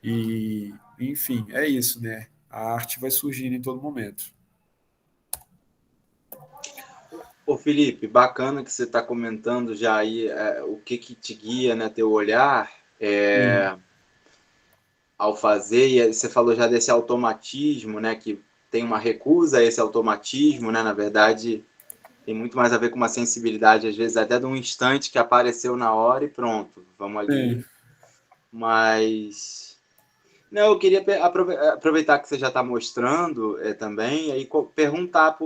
E, enfim, é isso, né? A arte vai surgindo em todo momento. Ô Felipe, bacana que você está comentando já aí o que te guia, né, teu olhar Sim, ao fazer, e aí você falou já desse automatismo, né, que tem uma recusa a esse automatismo, né, na verdade tem muito mais a ver com uma sensibilidade, às vezes até de um instante que apareceu na hora e pronto, vamos sim, ali, mas... Não, eu queria aproveitar que você já está mostrando também, e aí perguntar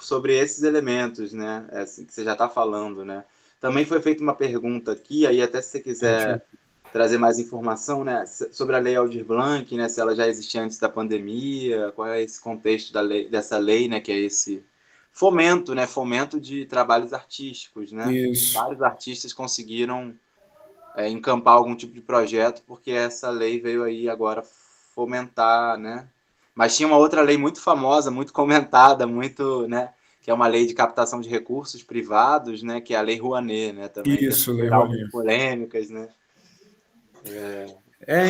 sobre esses elementos, né? Assim, que você já está falando, né? Também foi feita uma pergunta aqui, aí até se você deixa quiser trazer mais informação, né? Sobre a Lei Aldir Blanc, né? Se ela já existia antes da pandemia, qual é esse contexto dessa lei, né? Que é esse fomento, né? Fomento de trabalhos artísticos, né? isso. Vários artistas conseguiram encampar algum tipo de projeto, porque essa lei veio aí agora fomentar, né? Mas tinha uma outra lei muito famosa, muito comentada, muito, né? Que é uma lei de captação de recursos privados, né? Que é a Lei Rouanet, né? Também, que é Isso, Lei super alvo de Rouanet. polêmicas, né?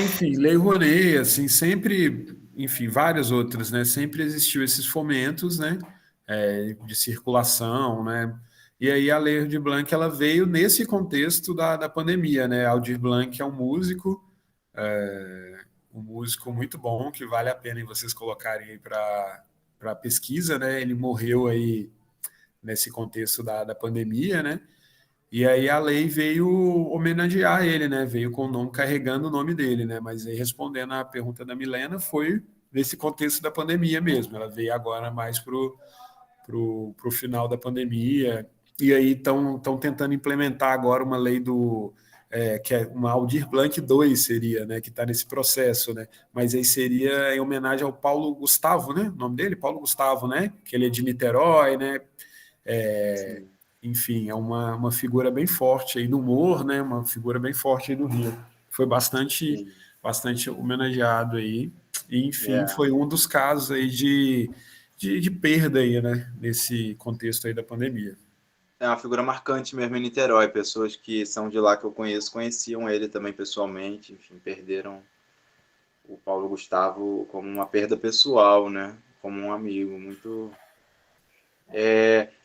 Enfim, Lei Rouanet, assim, sempre, enfim, várias outras, né? Sempre existiu esses fomentos, né? De circulação, né? E aí a Lei Aldir Blanc, ela veio nesse contexto da pandemia, né? Aldir Blanc é um músico muito bom, que vale a pena em vocês colocarem aí para pesquisa, né? Ele morreu aí nesse contexto da pandemia, né? E aí a lei veio homenagear ele, né? Veio com o nome, carregando o nome dele, né? Mas aí respondendo à pergunta da Milena, foi nesse contexto da pandemia mesmo. Ela veio agora mais pro final da pandemia. e aí estão tentando implementar agora uma lei que é uma Aldir Blanc 2 seria, né, que está nesse processo, né, mas aí seria em homenagem ao Paulo Gustavo, né, o nome dele, Paulo Gustavo, né, que ele é de Niterói, né, Sim, enfim, é uma figura bem forte aí no humor, né, uma figura bem forte aí do Rio. Foi sim. bastante homenageado aí, e enfim, É. foi um dos casos aí de perda aí, né, nesse contexto aí da pandemia. É uma figura marcante mesmo em Niterói. Pessoas que são de lá que eu conheço conheciam ele também pessoalmente. Enfim, perderam o Paulo Gustavo como uma perda pessoal, né? Como um amigo. Muito.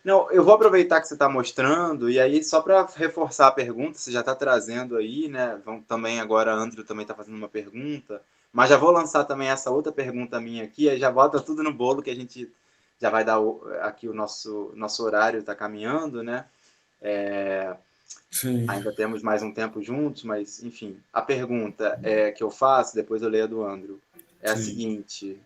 Não, eu vou aproveitar que você está mostrando, e aí, só para reforçar a pergunta, você já está trazendo aí, né? Também agora, Andrew também está fazendo uma pergunta, mas já vou lançar também essa outra pergunta minha aqui, aí já bota tudo no bolo que a gente já vai dar aqui o nosso horário está caminhando, né? Sim, Ainda temos mais um tempo juntos, mas enfim, a pergunta que eu faço, depois eu leio a do Andrew, é a sim. seguinte: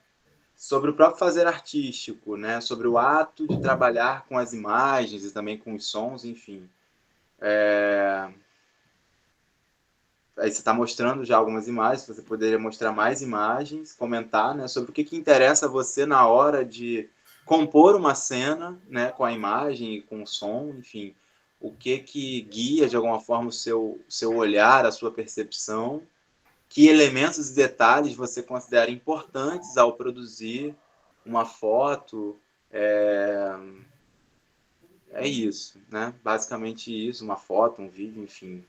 sobre o próprio fazer artístico, né? Sobre o ato de trabalhar com as imagens e também com os sons, enfim. Aí você está mostrando já algumas imagens, você poderia mostrar mais imagens, comentar, né, sobre o que interessa a você na hora de compor uma cena, né, com a imagem e com o som, enfim, o que guia de alguma forma o seu olhar, a sua percepção, que elementos e detalhes você considera importantes ao produzir uma foto. É isso, né? Basicamente isso, uma foto, um vídeo, enfim.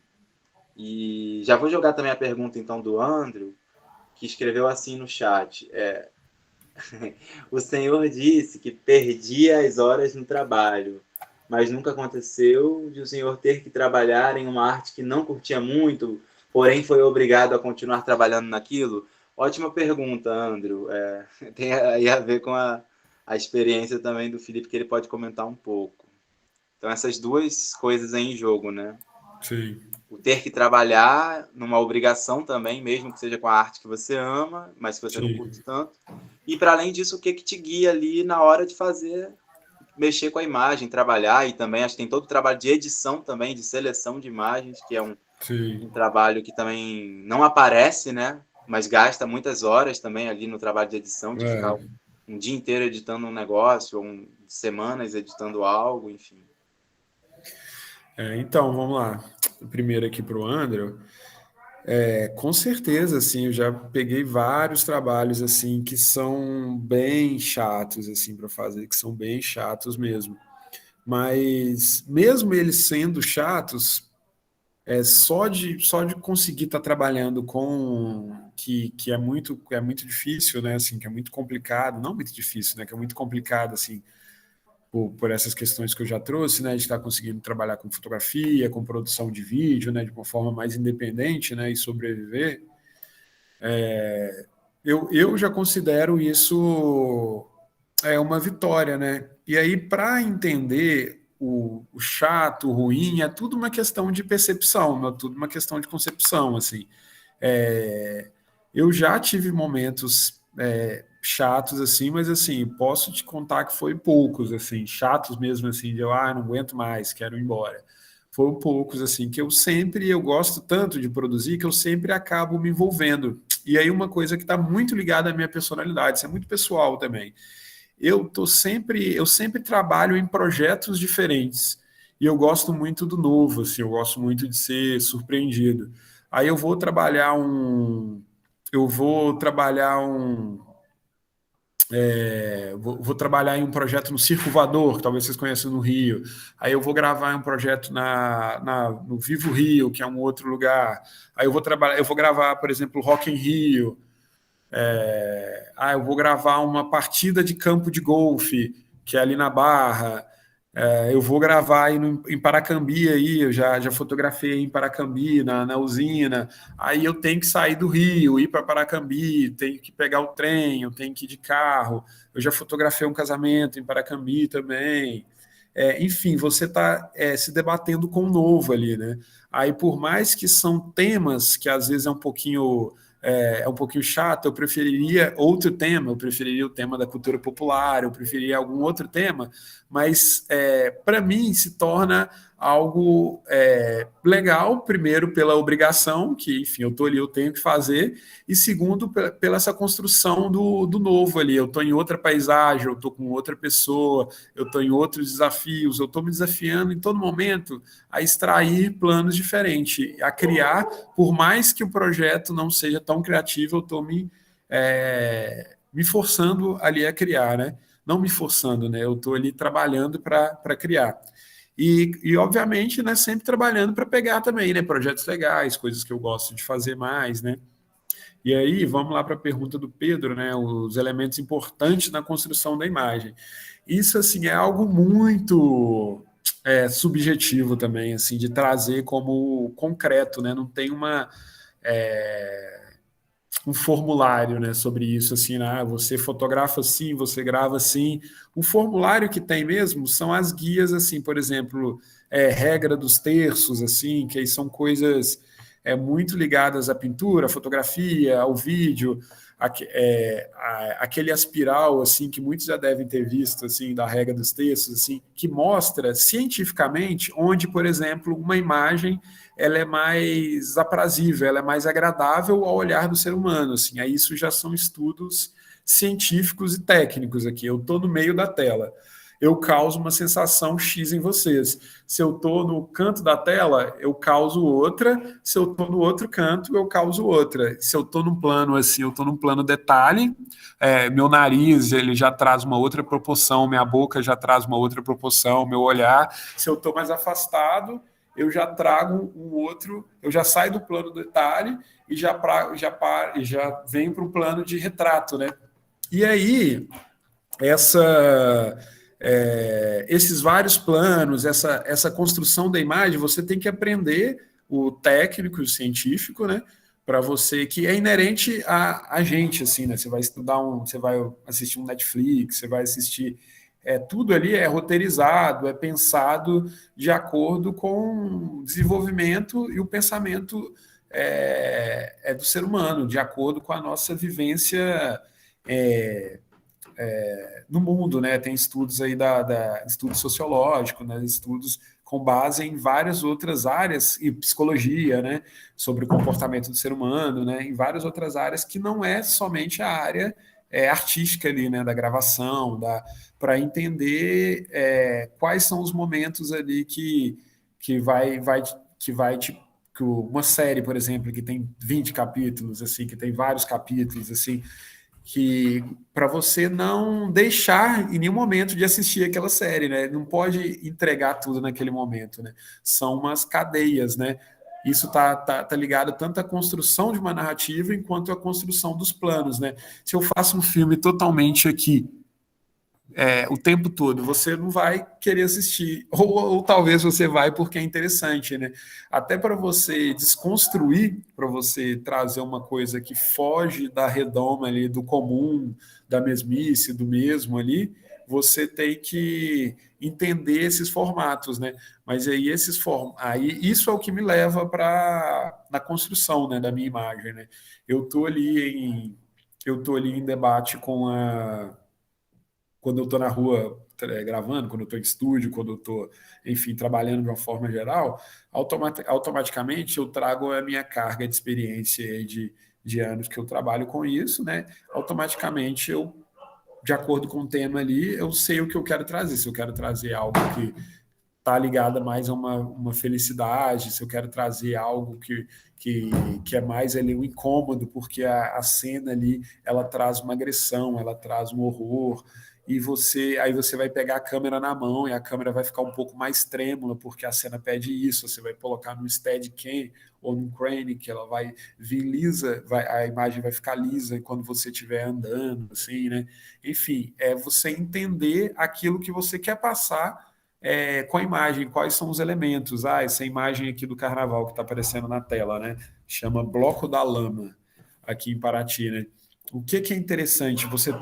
E já vou jogar também a pergunta então do Andrew, que escreveu assim no chat. O senhor disse que perdia as horas no trabalho, mas nunca aconteceu de o senhor ter que trabalhar em uma arte que não curtia muito, porém foi obrigado a continuar trabalhando naquilo? Ótima pergunta, Andrew. Tem aí a ver com a experiência também do Felipe, que ele pode comentar um pouco. Então, essas duas coisas aí em jogo, né? Sim, O ter que trabalhar numa obrigação também, mesmo que seja com a arte que você ama, mas que você não curte sim. tanto. E para além disso, o que te guia ali na hora de fazer, mexer com a imagem, trabalhar, e também acho que tem todo o trabalho de edição também, de seleção de imagens, que é um Sim, trabalho que também não aparece, né? Mas gasta muitas horas também ali no trabalho de edição, de ficar é. um dia inteiro editando um negócio, ou semanas editando algo, enfim. Então, vamos lá. Primeiro aqui para o Andrew. Com certeza, assim, eu já peguei vários trabalhos assim que são bem chatos assim para fazer, que são bem chatos mesmo. Mas mesmo eles sendo chatos, só de conseguir estar trabalhando com que é muito difícil, né? Assim, que é muito complicado, não muito difícil, né? Que é muito complicado assim por essas questões que eu já trouxe, né, de estar conseguindo trabalhar com fotografia, com produção de vídeo, né, de uma forma mais independente, né, e sobreviver, eu já considero isso uma vitória, né? E aí, para entender o chato, o ruim, é tudo uma questão de percepção, é tudo uma questão de concepção, assim. É, eu já tive momentos chatos assim, mas assim, posso te contar que foi poucos assim, chatos mesmo assim, de eu não aguento mais, quero ir embora. Foram poucos assim que eu gosto tanto de produzir que eu sempre acabo me envolvendo. E aí uma coisa que está muito ligada à minha personalidade, isso é muito pessoal também. Eu sempre trabalho em projetos diferentes. E eu gosto muito do novo, assim, eu gosto muito de ser surpreendido. Aí eu vou trabalhar vou trabalhar em um projeto no Circo Voador, que talvez vocês conheçam no Rio. Aí eu vou gravar em um projeto no Vivo Rio, que é um outro lugar. Aí eu vou gravar, por exemplo, Rock in Rio. Eu vou gravar uma partida de campo de golfe, que é ali na Barra. Eu vou gravar aí em Paracambi, aí, eu já fotografei em Paracambi, na usina. Aí eu tenho que sair do Rio, ir para Paracambi, tenho que pegar o trem, eu tenho que ir de carro. Eu já fotografei um casamento em Paracambi também. Enfim, você está se debatendo com o novo ali, né? Aí, por mais que são temas que às vezes é um pouquinho é um pouquinho chato, eu preferiria outro tema, eu preferiria o tema da cultura popular, eu preferiria algum outro tema, mas para mim se torna algo legal, primeiro pela obrigação, que enfim, eu estou ali, eu tenho que fazer, e segundo, pela essa construção do novo ali, eu estou em outra paisagem, eu estou com outra pessoa, eu estou em outros desafios, eu estou me desafiando em todo momento a extrair planos diferentes, a criar, por mais que o projeto não seja tão criativo, eu estou me forçando ali a criar, né? Não me forçando, né? Eu estou ali trabalhando para criar. Obviamente, né, sempre trabalhando para pegar também, né, projetos legais, coisas que eu gosto de fazer mais, né? E aí, vamos lá para a pergunta do Pedro, né, os elementos importantes na construção da imagem. Isso, assim, é algo muito subjetivo também, assim, de trazer como concreto, né? Não tem um formulário, né, sobre isso, assim, né, você fotografa assim, você grava assim. O formulário que tem mesmo são as guias, assim, por exemplo, regra dos terços, assim, que aí são coisas muito ligadas à pintura, à fotografia, ao vídeo, aquele aspiral, assim, que muitos já devem ter visto, assim, da regra dos terços, assim, que mostra cientificamente onde, por exemplo, uma imagem ela é mais aprazível, ela é mais agradável ao olhar do ser humano. Assim. Aí isso já são estudos científicos e técnicos aqui. Eu estou no meio da tela. Eu causo uma sensação X em vocês. Se eu estou no canto da tela, eu causo outra. Se eu estou no outro canto, eu causo outra. Se eu estou num plano assim, eu estou num plano detalhe, meu nariz ele já traz uma outra proporção, minha boca já traz uma outra proporção, meu olhar. Se eu estou mais afastado, eu já trago um outro, eu já saio do plano do detalhe e já venho para o plano de retrato, né? E aí, esses vários planos, essa construção da imagem, você tem que aprender o técnico e o científico, né? Para você, que é inerente a gente, assim, né? Você vai você vai assistir um Netflix, você vai assistir tudo ali é roteirizado, é pensado de acordo com o desenvolvimento e o pensamento do ser humano, de acordo com a nossa vivência no mundo, né? Tem estudos aí estudos sociológicos, né? Estudos com base em várias outras áreas, e psicologia, né? Sobre o comportamento do ser humano, né? Em várias outras áreas que não é somente a área artística ali, né? Da gravação, para entender quais são os momentos ali que vai te que uma série, por exemplo, que tem 20 capítulos, assim, que tem vários capítulos, assim, que para você não deixar em nenhum momento de assistir aquela série, né? Não pode entregar tudo naquele momento, né? São umas cadeias, né? Isso tá ligado tanto à construção de uma narrativa enquanto à construção dos planos, né? Se eu faço um filme totalmente aqui o tempo todo, você não vai querer assistir, ou talvez você vai porque é interessante, né? Até para você desconstruir, para você trazer uma coisa que foge da redoma ali, do comum, da mesmice, do mesmo ali, você tem que entender esses formatos, né? Mas aí aí isso é o que me leva para na construção, né, da minha imagem, né? Eu tô ali em debate com quando eu estou na rua gravando, quando eu estou em estúdio, quando eu estou, enfim, trabalhando de uma forma geral, automaticamente eu trago a minha carga de experiência de anos que eu trabalho com isso, né? Automaticamente de acordo com o tema ali, eu sei o que eu quero trazer. Se eu quero trazer algo que está ligado mais a uma felicidade, se eu quero trazer algo que é mais ali um incômodo, porque a cena ali ela traz uma agressão, ela traz um horror, e aí você vai pegar a câmera na mão e a câmera vai ficar um pouco mais trêmula, porque a cena pede isso, você vai colocar no Steadicam ou no Crane, que ela vai vir lisa, a imagem vai ficar lisa quando você estiver andando, assim, né? Enfim, é você entender aquilo que você quer passar com a imagem, quais são os elementos. Essa imagem aqui do carnaval que está aparecendo na tela, né? Chama Bloco da Lama, aqui em Paraty, né? O que é interessante? Você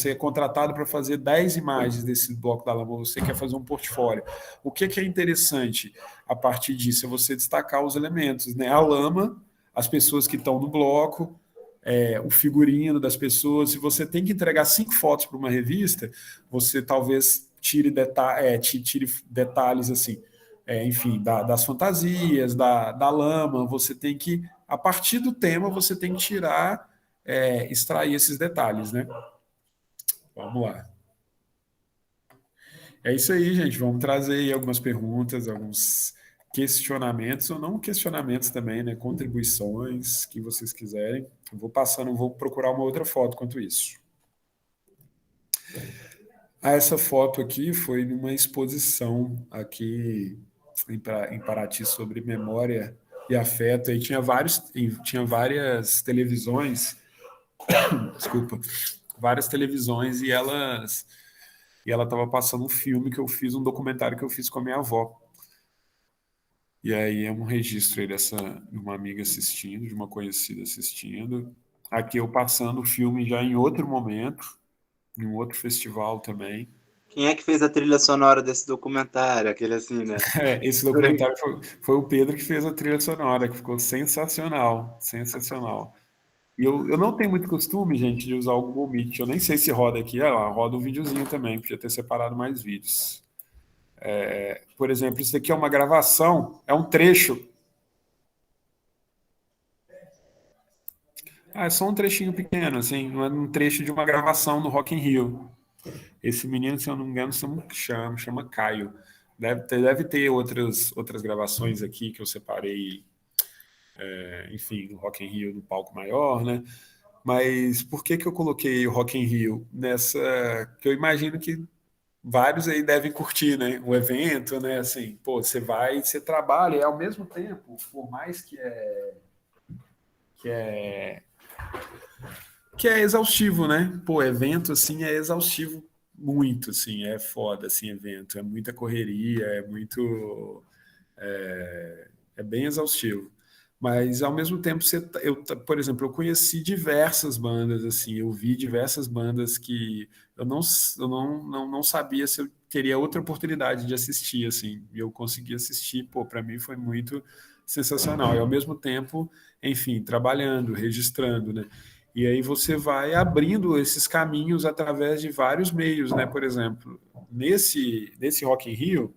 é contratado para fazer 10 imagens desse bloco da lama, você quer fazer um portfólio. O que é interessante a partir disso? É você destacar os elementos, né? A lama, as pessoas que estão no bloco, o figurino das pessoas. Se você tem que entregar 5 fotos para uma revista, você talvez tire detalhes assim, enfim, das fantasias, da lama. Você tem que, a partir do tema, você tem que tirar, extrair esses detalhes, né? Vamos lá. É isso aí, gente. Vamos trazer aí algumas perguntas, alguns questionamentos, ou não questionamentos também, né? Contribuições que vocês quiserem. Eu vou passando, vou procurar uma outra foto enquanto isso. Essa foto aqui foi numa exposição aqui em Paraty sobre memória e afeto. Aí tinha várias televisões, desculpa, várias televisões e ela estava passando um filme que eu fiz, um documentário que eu fiz com a minha avó. E aí é um registro aí de uma amiga assistindo, de uma conhecida assistindo. Aqui eu passando o filme já em outro momento, em um outro festival também. Quem é que fez a trilha sonora desse documentário? Aquele assim, né? Esse documentário foi o Pedro que fez a trilha sonora, que ficou sensacional, sensacional. E eu não tenho muito costume, gente, de usar o Google Meet. Eu nem sei se roda aqui. Lá, roda um videozinho também, podia ter separado mais vídeos. Por exemplo, isso daqui é uma gravação, é um trecho. É só um trechinho pequeno, assim, um trecho de uma gravação no Rock in Rio. Esse menino, se eu não me engano, chama Caio. Deve ter outras gravações aqui que eu separei, enfim, no Rock in Rio no palco maior, né? Mas por que eu coloquei o Rock in Rio nessa? Que eu imagino que vários aí devem curtir, né? O evento, né? Assim, pô, você vai, você trabalha e ao mesmo tempo, por mais que é que é exaustivo, né? Pô, evento assim é exaustivo muito, assim, é foda, assim, evento, é muita correria, é bem exaustivo. Mas ao mesmo tempo, por exemplo, eu conheci diversas bandas, assim, eu vi diversas bandas que eu não sabia se eu teria outra oportunidade de assistir, assim, e eu consegui assistir, pô, para mim foi muito sensacional. E ao mesmo tempo, enfim, trabalhando, registrando, né? E aí você vai abrindo esses caminhos através de vários meios, né? Por exemplo, nesse Rock in Rio,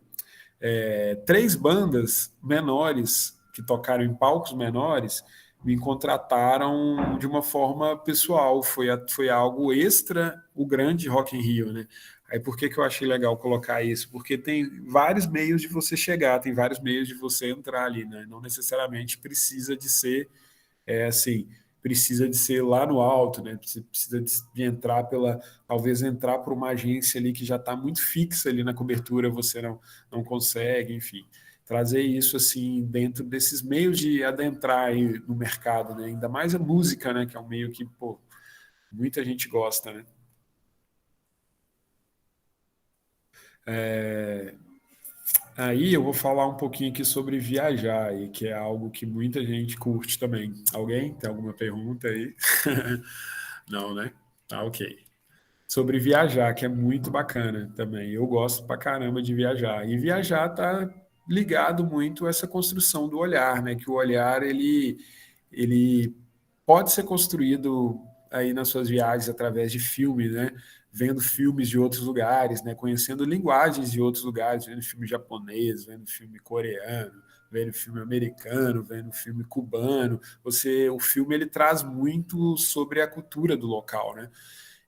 3 bandas menores que tocaram em palcos menores me contrataram de uma forma pessoal. Foi algo extra o grande Rock in Rio, né? Aí por que eu achei legal colocar isso? Porque tem vários meios de você chegar, tem vários meios de você entrar ali, né? Não necessariamente precisa de ser assim, precisa de ser lá no alto, né? Precisa de entrar talvez entrar por uma agência ali que já está muito fixa ali na cobertura, você não consegue, enfim. Trazer isso assim dentro desses meios de adentrar aí no mercado, né? Ainda mais a música, né? Que é um meio que, pô, muita gente gosta, né? Aí eu vou falar um pouquinho aqui sobre viajar, e que é algo que muita gente curte também. Alguém tem alguma pergunta aí? Não, né? Tá, ok. Sobre viajar, que é muito bacana também. Eu gosto pra caramba de viajar. E viajar tá ligado muito a essa construção do olhar, né? Que o olhar ele pode ser construído aí nas suas viagens através de filmes, né? Vendo filmes de outros lugares, né? Conhecendo linguagens de outros lugares, vendo filme japonês, vendo filme coreano, vendo filme americano, vendo filme cubano. O filme ele traz muito sobre a cultura do local, né?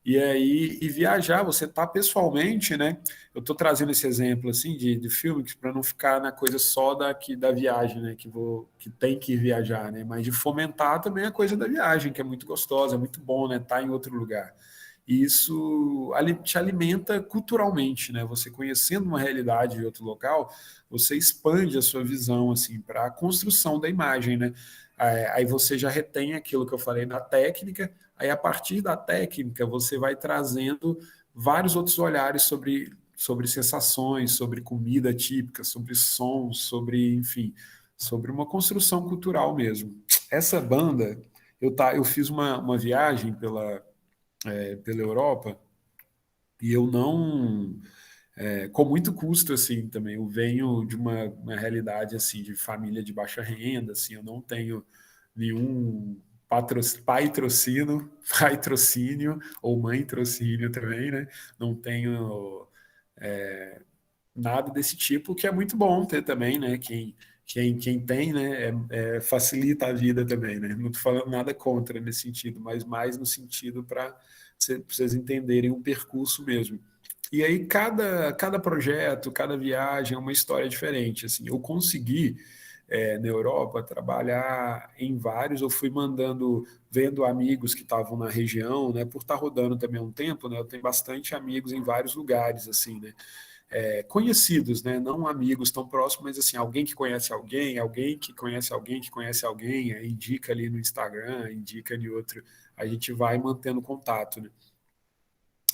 E aí, e viajar, você tá pessoalmente, né? Eu tô trazendo esse exemplo assim de filme para não ficar na coisa só da viagem, né? Que tem que viajar, né? Mas de fomentar também a coisa da viagem, que é muito gostosa, é muito bom, né? Tá em outro lugar. E isso te alimenta culturalmente, né? Você conhecendo uma realidade de outro local, você expande a sua visão assim para a construção da imagem, né? Aí você já retém aquilo que eu falei da técnica. Aí, a partir da técnica, você vai trazendo vários outros olhares sobre sensações, sobre comida típica, sobre sons, sobre, enfim, sobre uma construção cultural mesmo. Essa banda, eu fiz uma viagem pela Europa e eu não. Com muito custo, assim, também. Eu venho de uma realidade, assim, de família de baixa renda, assim, eu não tenho nenhum patrocínio, patrocínio ou mãe trocínio também, né? Não tenho nada desse tipo, que é muito bom ter também, né? Quem tem, né, facilita a vida também, né? Não estou falando nada contra nesse sentido, mas mais no sentido para vocês entenderem o percurso mesmo. E aí, cada projeto, cada viagem é uma história diferente. Assim, eu consegui, na Europa, trabalhar em vários, eu fui mandando, vendo amigos que estavam na região, né, por estar rodando também há um tempo, né, eu tenho bastante amigos em vários lugares, assim, né, conhecidos, né, não amigos tão próximos, mas assim, alguém que conhece alguém, alguém que conhece alguém que conhece alguém, aí indica ali no Instagram, indica de outro, a gente vai mantendo contato, né.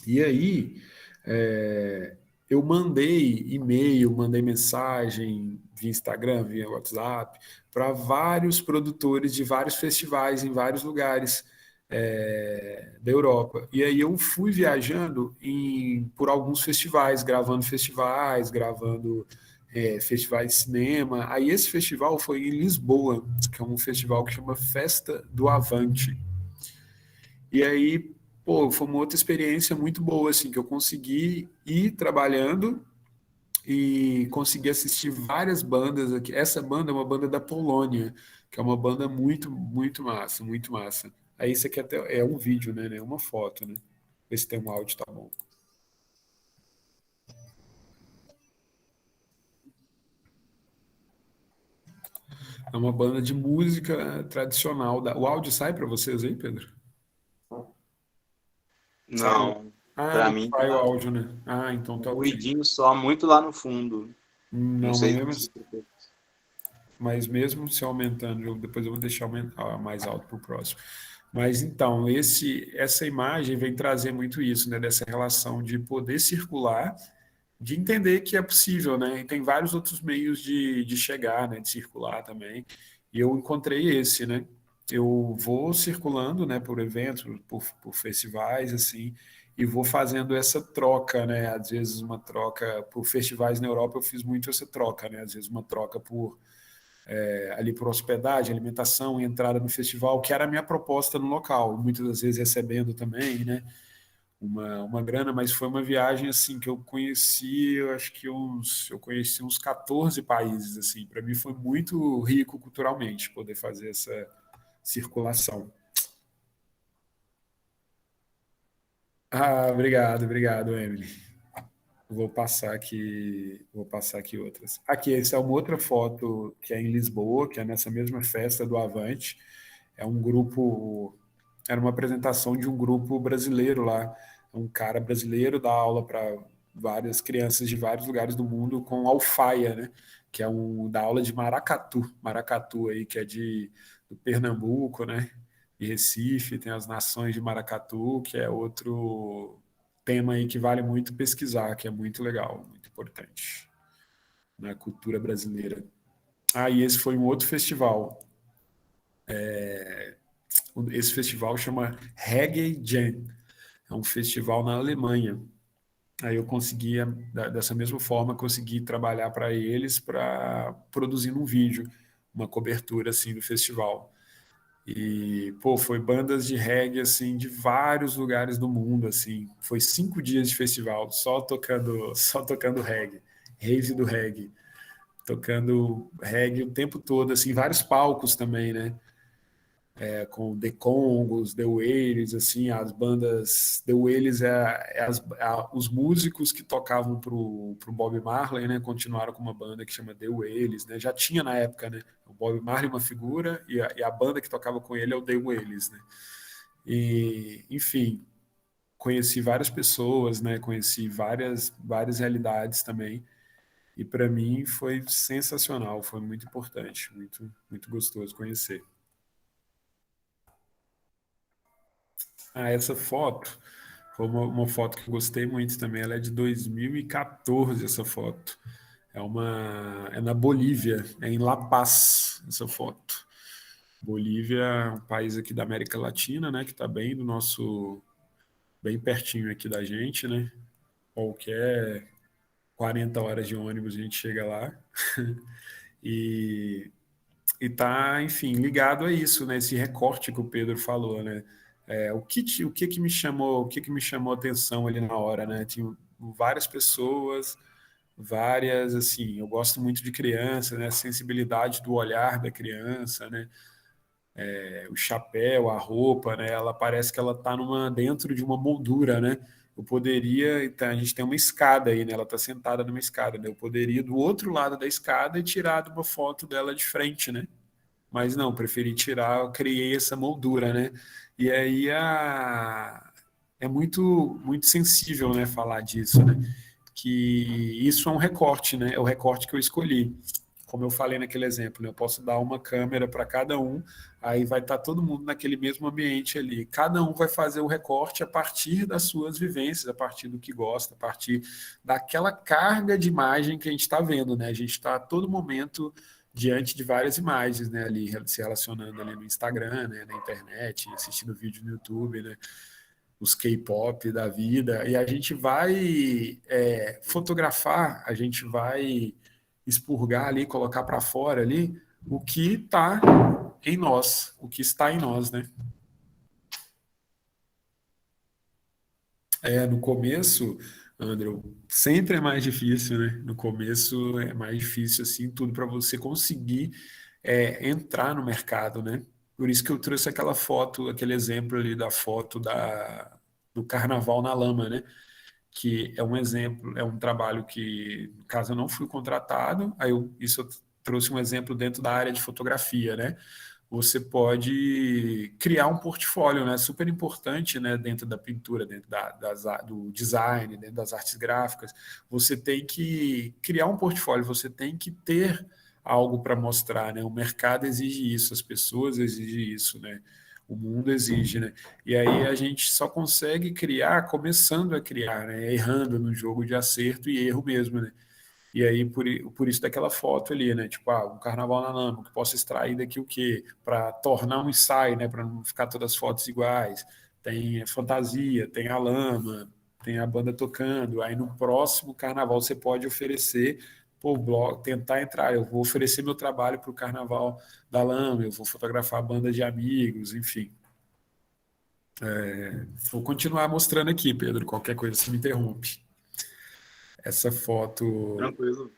E aí, é, eu mandei e-mail, mandei mensagem via Instagram, via WhatsApp, para vários produtores de vários festivais em vários lugares da Europa. E aí eu fui viajando por alguns festivais, gravando festivais de cinema. Aí esse festival foi em Lisboa, que é um festival que chama Festa do Avante. E aí, pô, foi uma outra experiência muito boa, assim, que eu consegui ir trabalhando e consegui assistir várias bandas aqui. Essa banda é uma banda da Polônia, que é uma banda muito, muito massa, muito massa. Aí isso aqui até é um vídeo, né? É uma foto, né? Ver se tem um áudio, tá bom. É uma banda de música tradicional. O áudio sai para vocês aí, Pedro? Sai. Não, Ah, para não mim sai o tá áudio, né? Ah, então um tá ok. ruidinho só muito lá no fundo. Não Não, sei se... mas mesmo se aumentando, depois eu vou deixar mais alto para o próximo. Mas então, essa imagem vem trazer muito isso, né? Dessa relação de poder circular, de entender que é possível, né? E tem vários outros meios de chegar, né? De circular também. E eu encontrei esse, né? Eu vou circulando, né? Por eventos, por festivais, assim, e vou fazendo essa troca, né? Às vezes uma troca por festivais na Europa, eu fiz muito essa troca, né? Às vezes uma troca ali por hospedagem, alimentação e entrada no festival, que era a minha proposta no local, muitas das vezes recebendo também, né? Uma grana, mas foi uma viagem assim que eu conheci, eu conheci uns 14 países assim. Para mim foi muito rico culturalmente poder fazer essa circulação. Ah, obrigado, obrigado, Emily. Vou passar aqui outras. Aqui, essa é uma outra foto que é em Lisboa, que é nessa mesma festa do Avante. É um grupo, era uma apresentação de um grupo brasileiro lá. Um cara brasileiro dá aula para várias crianças de vários lugares do mundo com alfaia, né? Que é da aula de maracatu aí, que é do Pernambuco, né? E Recife, tem as nações de maracatu, que é outro tema aí que vale muito pesquisar, que é muito legal, muito importante na cultura brasileira. Ah, e esse foi um outro festival. Esse festival chama Reggae Jam. É um festival na Alemanha. Aí eu conseguia, dessa mesma forma, consegui trabalhar para eles para produzir um vídeo, uma cobertura assim do festival. E, pô, foi bandas de reggae, assim, de vários lugares do mundo, assim. Foi 5 dias de festival, só tocando reggae. Rave do reggae. Tocando reggae o tempo todo, assim, vários palcos também, né? Com The Congos, The Wailers, assim, as bandas. The Wailers os músicos que tocavam pro Bob Marley, né? Continuaram com uma banda que chama The Wailers, né? Já tinha na época, né? O Bob Marley uma figura e a banda que tocava com ele é o The Wailers, né? E, enfim, conheci várias pessoas, né? Conheci várias realidades também. E para mim foi sensacional, foi muito importante, muito, muito gostoso conhecer. Ah, essa foto foi uma foto que eu gostei muito também. Ela é de 2014, essa foto. É na Bolívia, é em La Paz, essa foto. Bolívia é um país aqui da América Latina, né, que está bem pertinho aqui da gente, né? Qualquer 40 horas de ônibus a gente chega lá. E enfim, ligado a isso, né? Esse recorte que o Pedro falou, né? O que me chamou a atenção ali na hora, né? Tinha várias pessoas, várias, assim, eu gosto muito de criança, né? A sensibilidade do olhar da criança, né? O chapéu, a roupa, né? Ela parece que ela está dentro de uma moldura, né? Eu poderia, então, a gente tem uma escada aí, né? Ela está sentada numa escada, né? Eu poderia ir do outro lado da escada e tirar uma foto dela de frente, né? Mas não, preferi tirar, eu criei essa moldura, né? E aí é muito sensível, né, falar disso, né? Que isso é um recorte, né? É o recorte que eu escolhi. Como eu falei naquele exemplo, né? Eu posso dar uma câmera para cada um, aí vai estar todo mundo naquele mesmo ambiente ali. Cada um vai fazer o recorte a partir das suas vivências, a partir do que gosta, a partir daquela carga de imagem que a gente está vendo, né? A gente está a todo momento diante de várias imagens, né, ali se relacionando ali no Instagram, né, na internet, assistindo vídeo no YouTube, né, os K-pop da vida, e a gente vai fotografar, a gente vai expurgar ali, colocar para fora ali o que está em nós, o que está em nós, né? No começo, André, sempre é mais difícil, né? No começo é mais difícil, assim, tudo para você conseguir entrar no mercado, né? Por isso que eu trouxe aquela foto, aquele exemplo ali da foto do Carnaval na Lama, né? Que é um exemplo, é um trabalho que, no caso, eu não fui contratado, isso eu trouxe um exemplo dentro da área de fotografia, né? Você pode criar um portfólio, né? Super importante, né? Dentro da pintura, dentro do design, dentro das artes gráficas. Você tem que criar um portfólio, você tem que ter algo para mostrar, né? O mercado exige isso, as pessoas exigem isso, né? O mundo exige, né? E aí a gente só consegue criar começando a criar, né? Errando no jogo de acerto e erro mesmo, né? E aí, por isso daquela foto ali, né? Tipo, um carnaval na lama, que posso extrair daqui o quê? Para tornar um ensaio, né? Para não ficar todas as fotos iguais. Tem fantasia, tem a lama, tem a banda tocando. Aí no próximo carnaval você pode oferecer, pô, blog, tentar entrar. Eu vou oferecer meu trabalho para o carnaval da lama, eu vou fotografar a banda de amigos, enfim. Vou continuar mostrando aqui, Pedro. Qualquer coisa você me interrompe. Essa foto Tranquilo.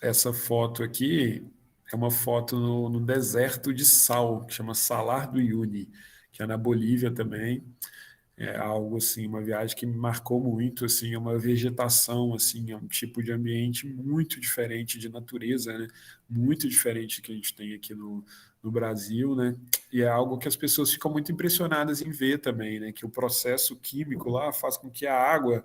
Essa foto aqui é uma foto no deserto de sal, que chama Salar do Uyuni, que é na Bolívia também. É algo assim, uma viagem que me marcou muito, assim, é uma vegetação, assim, é um tipo de ambiente muito diferente de natureza, né? Muito diferente do que a gente tem aqui no Brasil, né? E é algo que as pessoas ficam muito impressionadas em ver também, né? Que o processo químico lá faz com que a água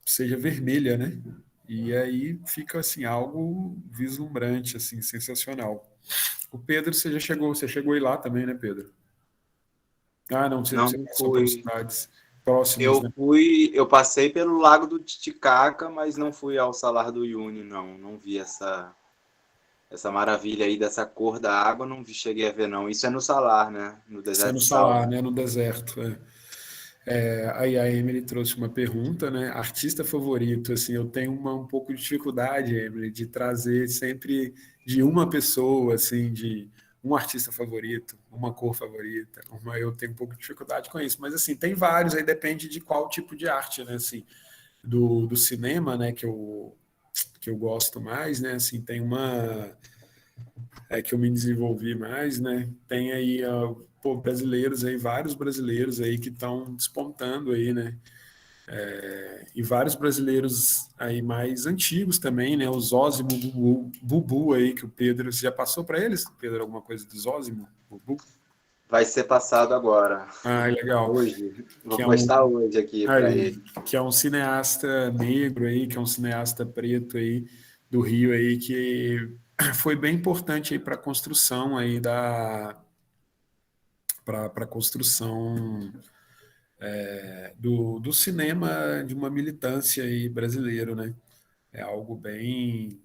seja vermelha, né? E aí fica assim algo vislumbrante, assim, sensacional. O Pedro, você chegou a ir lá também, né, Pedro? Ah, não, você Não passou pelas fui. cidades próximas, né? Eu passei pelo Lago do Titicaca, mas não fui ao Salar do Uyuni, não. Não vi essa maravilha aí dessa cor da água, não vi, cheguei a ver, não. Isso é no Salar, né? No Isso é deserto no de sal, Salar, né? né, no deserto. Aí a Emily trouxe uma pergunta, né? Artista favorito, assim, eu tenho um pouco de dificuldade, Emily, de trazer sempre de uma pessoa, assim, de um artista favorito, uma cor favorita. Eu tenho um pouco de dificuldade com isso, mas assim, tem vários, aí depende de qual tipo de arte, né? Assim, do cinema, né, que eu gosto mais, né? Assim, tem uma que eu me desenvolvi mais, né? Tem aí brasileiros aí, vários brasileiros aí que estão despontando aí, né? E vários brasileiros aí mais antigos também, né? O Zózimo Bubu aí que o Pedro, você já passou para eles, Pedro, alguma coisa do Zózimo Bubu? Vai ser passado agora, Ah, legal. hoje. Vou Que é um postar hoje aqui para aí, ele. que é um cineasta negro aí, que é um cineasta preto aí do Rio aí que foi bem importante aí para a construção aí para a construção do cinema de uma militância aí brasileiro, né? É algo bem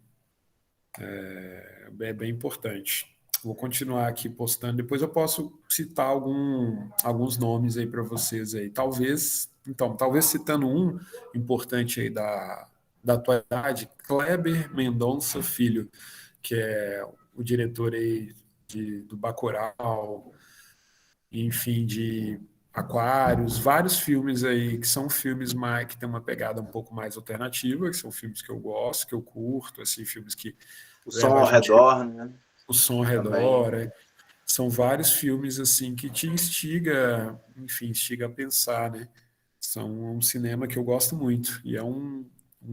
importante. Vou continuar aqui postando. Depois eu posso citar alguns nomes aí para vocês aí. Talvez citando um importante aí da atualidade, Kleber Mendonça Filho, que é o diretor aí do Bacurau, enfim, de Aquários, vários filmes aí que são filmes mais que tem uma pegada um pouco mais alternativa, que são filmes que eu gosto, que eu curto, assim, filmes que O som levam a ao gente redor, né? o som ao redor, Também. é. São vários filmes assim que te instiga, enfim, instiga a pensar, né? São um cinema que eu gosto muito e é um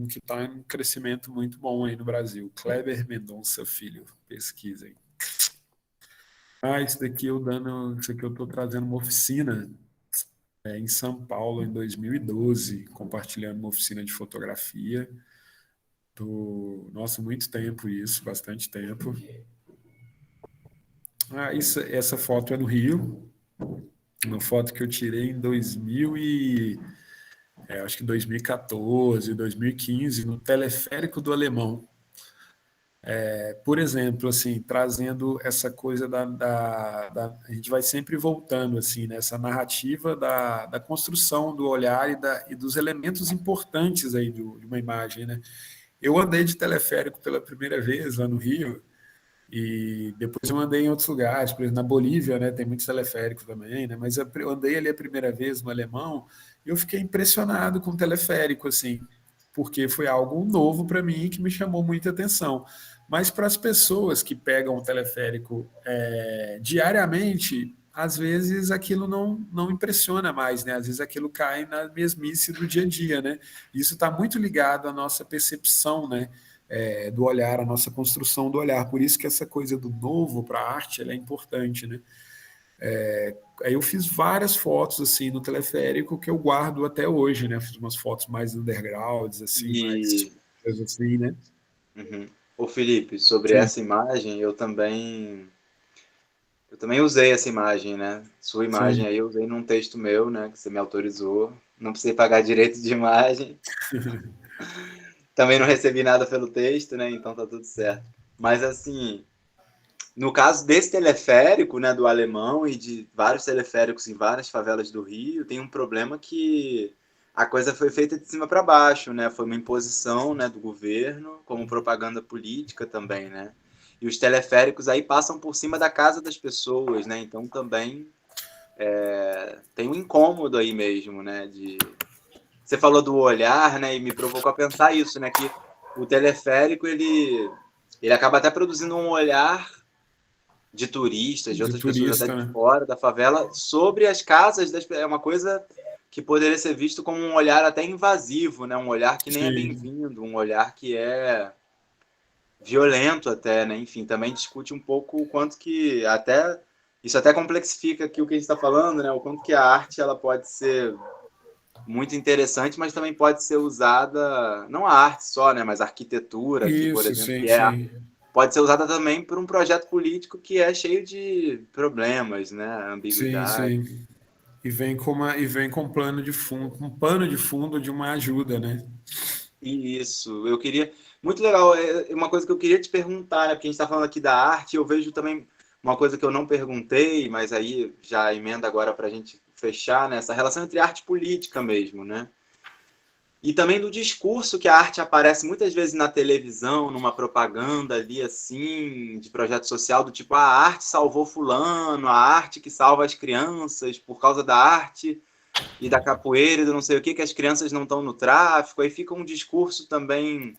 que está em crescimento muito bom aí no Brasil. Kleber Mendonça Filho, pesquisem. Isso aqui eu estou trazendo uma oficina em São Paulo em 2012, compartilhando uma oficina de fotografia. Nossa, muito tempo isso, bastante tempo. Essa foto é no Rio, uma foto que eu tirei em 2014, 2015, no teleférico do Alemão. Por exemplo, assim, trazendo essa coisa a gente vai sempre voltando assim nessa narrativa da construção do olhar e dos elementos importantes aí de uma imagem, né? Eu andei de teleférico pela primeira vez lá no Rio e depois eu andei em outros lugares, por exemplo, na Bolívia, né, tem muitos teleféricos também, né, mas eu andei ali a primeira vez no Alemão e eu fiquei impressionado com o teleférico, assim, porque foi algo novo para mim que me chamou muita atenção. Mas para as pessoas que pegam o teleférico diariamente, às vezes aquilo não impressiona mais, né? Às vezes aquilo cai na mesmice do dia a dia, né? Isso está muito ligado à nossa percepção, né? Do olhar, a nossa construção do olhar. Por isso que essa coisa do novo para a arte ela é importante, né? Aí eu fiz várias fotos assim no teleférico que eu guardo até hoje, né? Fiz umas fotos mais undergrounds, assim, mais E, assim, né? uhum. Ô Felipe, sobre Sim, essa imagem, eu também usei essa imagem, né? Sua imagem sim. aí eu usei num texto meu, né? Que você me autorizou. Não precisei pagar direito de imagem. Também não recebi nada pelo texto, né? Então tá tudo certo. Mas assim, no caso desse teleférico, né, do Alemão e de vários teleféricos em várias favelas do Rio, tem um problema que a coisa foi feita de cima para baixo, né? Foi uma imposição, né, do governo, como propaganda política também, né? E os teleféricos aí passam por cima da casa das pessoas, né? Então também tem um incômodo aí mesmo, né? Você falou do olhar, né? E me provocou a pensar isso, né? Que o teleférico ele acaba até produzindo um olhar de turistas, de De outras pessoas até turista, de né? fora da favela, sobre as casas das pessoas. É uma coisa que poderia ser visto como um olhar até invasivo, né? Um olhar que nem é Sim, bem-vindo, um olhar que é violento até, né? Enfim, também discute um pouco o quanto que até isso até complexifica aqui o que a gente está falando, né? O quanto que a arte ela pode ser muito interessante, mas também pode ser usada, não a arte só, né? Mas a arquitetura aqui, por isso, exemplo, sim, que é sim. pode ser usada também por um projeto político que é cheio de problemas, né? Sim, Ambiguidade. sim. E vem com plano de fundo, com pano de fundo de uma ajuda, né? E isso, eu queria. Muito legal, é uma coisa que eu queria te perguntar, né? Porque a gente está falando aqui da arte, eu vejo também uma coisa que eu não perguntei, mas aí já emenda agora para a gente fechar, né? Essa relação entre arte e política mesmo, né? E também do discurso que a arte aparece muitas vezes na televisão, numa propaganda ali assim, de projeto social, do tipo, a arte salvou fulano, a arte que salva as crianças por causa da arte e da capoeira e do não sei o que as crianças não estão no tráfico. Aí fica um discurso também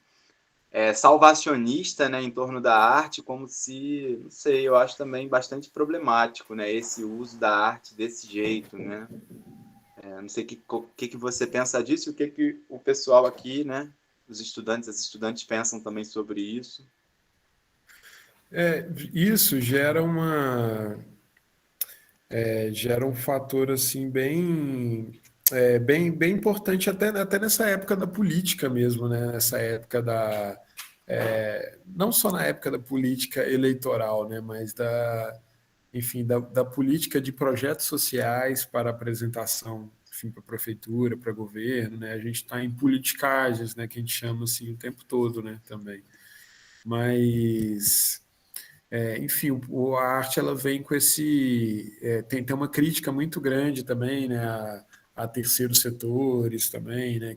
salvacionista, né, em torno da arte, como se, não sei, eu acho também bastante problemático, né, esse uso da arte desse jeito, né. Não sei o que você pensa disso e o que o pessoal aqui, né, os estudantes, as estudantes pensam também sobre isso. Isso gera um fator assim bem importante até nessa época da política mesmo, né? Nessa época não só na época da política eleitoral, né? Mas enfim, da política de projetos sociais para apresentação, enfim, para a prefeitura, para governo, né? A gente está em politicagens, né? Que a gente chama assim o tempo todo, né? Também, mas enfim, a arte ela vem com tem uma crítica muito grande também, né, a terceiros setores também, né,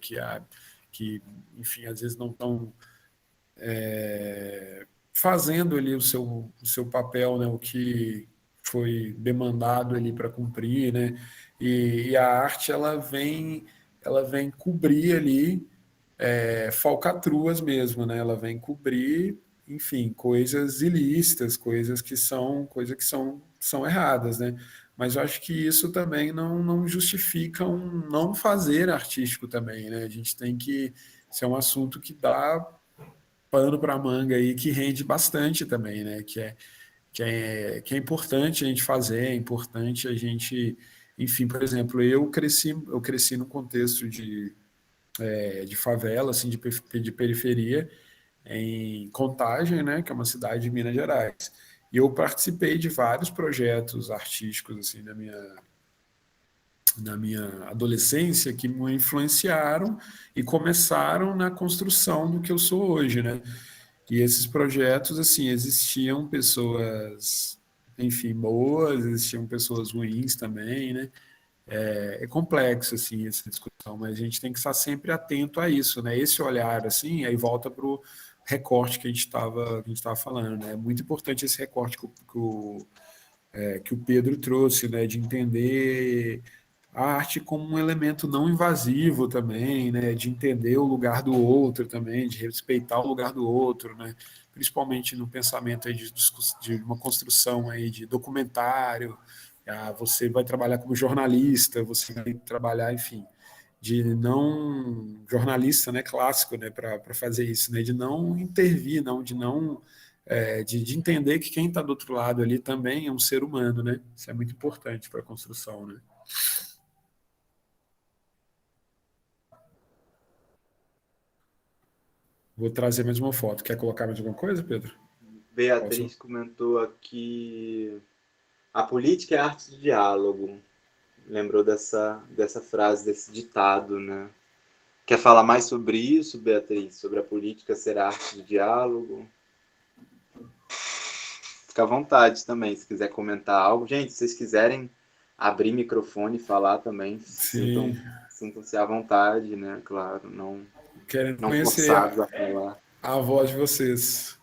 que, enfim, às vezes não estão fazendo ali o seu papel, né, o que foi demandado ali para cumprir, né, e a arte ela vem cobrir ali falcatruas mesmo, né, ela vem cobrir, enfim, coisas ilícitas, coisas que são erradas, né, mas eu acho que isso também não justifica um não fazer artístico também, né, a gente tem que, isso é um assunto que dá pano para manga aí, que rende bastante também, né? Que é importante a gente fazer, é importante a gente, enfim, por exemplo, eu cresci no contexto de favela, assim, de periferia, em Contagem, né? Que é uma cidade de Minas Gerais. E eu participei de vários projetos artísticos, assim, na minha adolescência que me influenciaram e começaram na construção do que eu sou hoje, né? E esses projetos, assim, existiam pessoas, enfim, boas, existiam pessoas ruins também, né? É complexo, assim, essa discussão, mas a gente tem que estar sempre atento a isso, né? Esse olhar, assim, aí volta para o recorte que a gente estava falando, né? É muito importante esse recorte que o Pedro trouxe, né? De entender a arte como um elemento não invasivo também, né? De entender o lugar do outro também, de respeitar o lugar do outro, né? Principalmente no pensamento aí de uma construção aí de documentário. Você vai trabalhar como jornalista, você vai trabalhar, enfim, de não jornalista, né, clássico, né, para fazer isso, né, de não intervir, não, de entender que quem está do outro lado ali também é um ser humano, né? Isso é muito importante para a construção, né? Vou trazer mais uma foto. Quer colocar mais alguma coisa, Pedro? Posso? Beatriz comentou aqui: a política é a arte do diálogo. Lembrou dessa frase, desse ditado, né? Quer falar mais sobre isso, Beatriz? Sobre a política ser a arte do diálogo? Fica à vontade também, se quiser comentar algo. Gente, se vocês quiserem abrir microfone e falar também, Sim. sintam-se à vontade, né? Claro, Querendo não conhecer forçados a falar. a voz de vocês.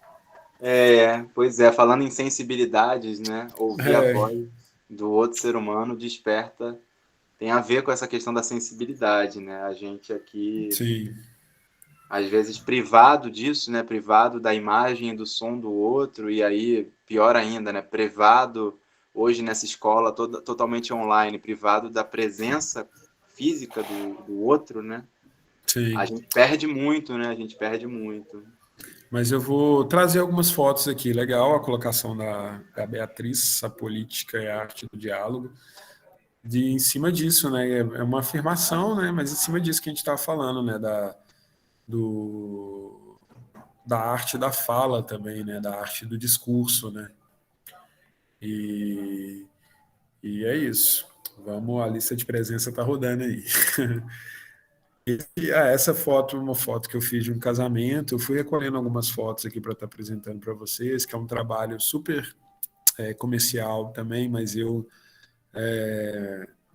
Pois é, falando em sensibilidades, né? Ouvir a É, voz do outro ser humano desperta, tem a ver com essa questão da sensibilidade, né? A gente aqui, sim. às vezes, privado disso, né? Privado da imagem e do som do outro, e aí, pior ainda, né? Privado, hoje nessa escola totalmente online, privado da presença física do outro, né? A Sim. gente perde muito, né? A gente perde muito. Mas eu vou trazer algumas fotos aqui. Legal a colocação da Beatriz, a política e a arte do diálogo. Em cima disso, né? É uma afirmação, né? Mas em cima disso que a gente estava falando, né? Do, da arte da fala também, né? Da arte do discurso, né? E, e é isso. Vamos, a lista de presença está rodando aí. Essa foto é uma foto que eu fiz de um casamento. Eu fui recolhendo algumas fotos aqui para estar apresentando para vocês, que é um trabalho super comercial também, mas eu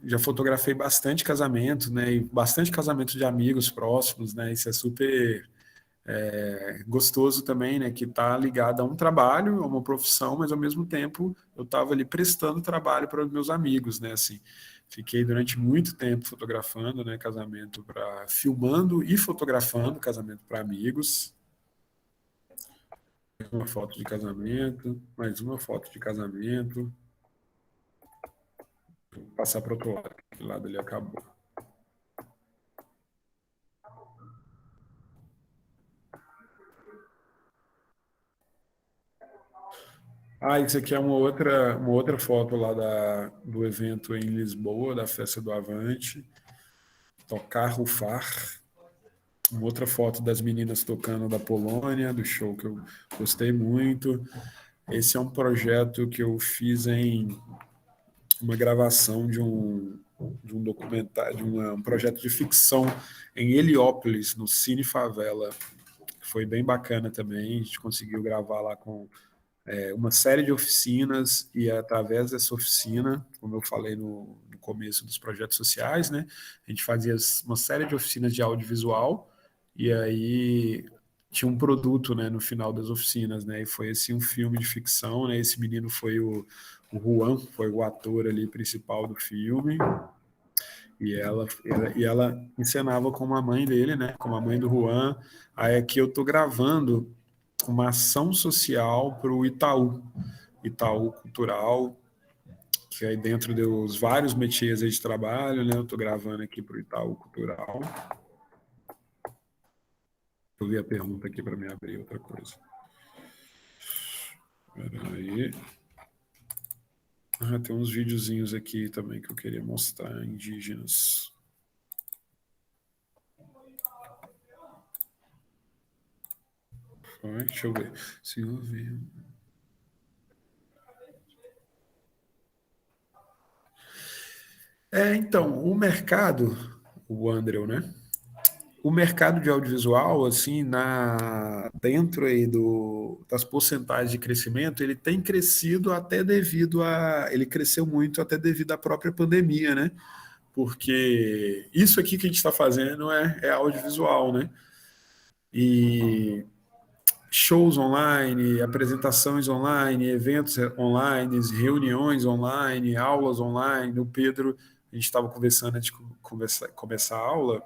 já fotografei bastante casamento, né? E bastante casamento de amigos próximos, né? Isso é super gostoso também, né? Que está ligado a um trabalho, a uma profissão, mas ao mesmo tempo eu estava ali prestando trabalho para os meus amigos, né? Assim, fiquei durante muito tempo fotografando, né? Casamento para filmando e fotografando casamento para amigos. Uma foto de casamento, mais uma foto de casamento. Vou passar para o outro lado, aquele lado ali acabou. Isso aqui é uma outra foto lá do evento em Lisboa, da Festa do Avante, Tocar, Rufar. Uma outra foto das meninas tocando da Polônia, do show que eu gostei muito. Esse é um projeto que eu fiz em uma gravação de um documentário, um projeto de ficção em Heliópolis, no Cine Favela. Foi bem bacana também, a gente conseguiu gravar lá com uma série de oficinas e através dessa oficina, como eu falei no começo dos projetos sociais, né, a gente fazia uma série de oficinas de audiovisual e aí tinha um produto, né, no final das oficinas, né, e foi assim um filme de ficção, né, esse menino foi o Juan, foi o ator ali principal do filme, e ela encenava como a mãe dele, né, como a mãe do Juan. Aí aqui eu tô gravando uma ação social para o Itaú Cultural, que aí dentro dos vários métiers aí de trabalho, né, eu tô gravando aqui para o Itaú Cultural. Eu vi a pergunta aqui para me abrir outra coisa. Peraí. Tem uns videozinhos aqui também que eu queria mostrar, indígenas. Deixa eu ver. Se eu ver. Então, o mercado, o Andrew, né? O mercado de audiovisual, assim, dentro aí das porcentagens de crescimento, ele tem crescido até ele cresceu muito até devido à própria pandemia, né? Porque isso aqui que a gente está fazendo é audiovisual, né? E shows online, apresentações online, eventos online, reuniões online, aulas online. O Pedro, a gente estava conversando antes de começar a aula,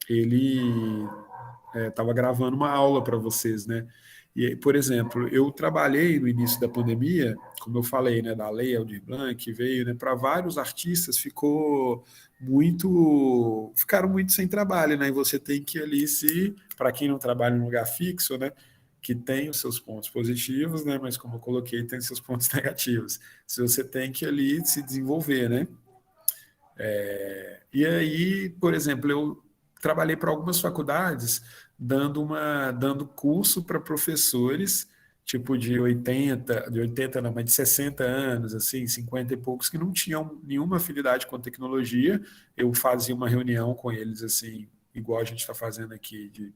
ele estava gravando uma aula para vocês, né? E, por exemplo, eu trabalhei no início da pandemia, como eu falei, né, da Lei Aldir Blanc, que veio, né, para vários artistas, ficaram muito sem trabalho, né? E você tem que ali para quem não trabalha em um lugar fixo, né, que tem os seus pontos positivos, né, mas como eu coloquei, tem seus pontos negativos. Se você tem que ali se desenvolver, né? E aí, por exemplo, eu trabalhei para algumas faculdades dando curso para professores, tipo de 80 não, mas de 60 anos, assim, 50 e poucos, que não tinham nenhuma afinidade com tecnologia. Eu fazia uma reunião com eles, assim, igual a gente está fazendo aqui, de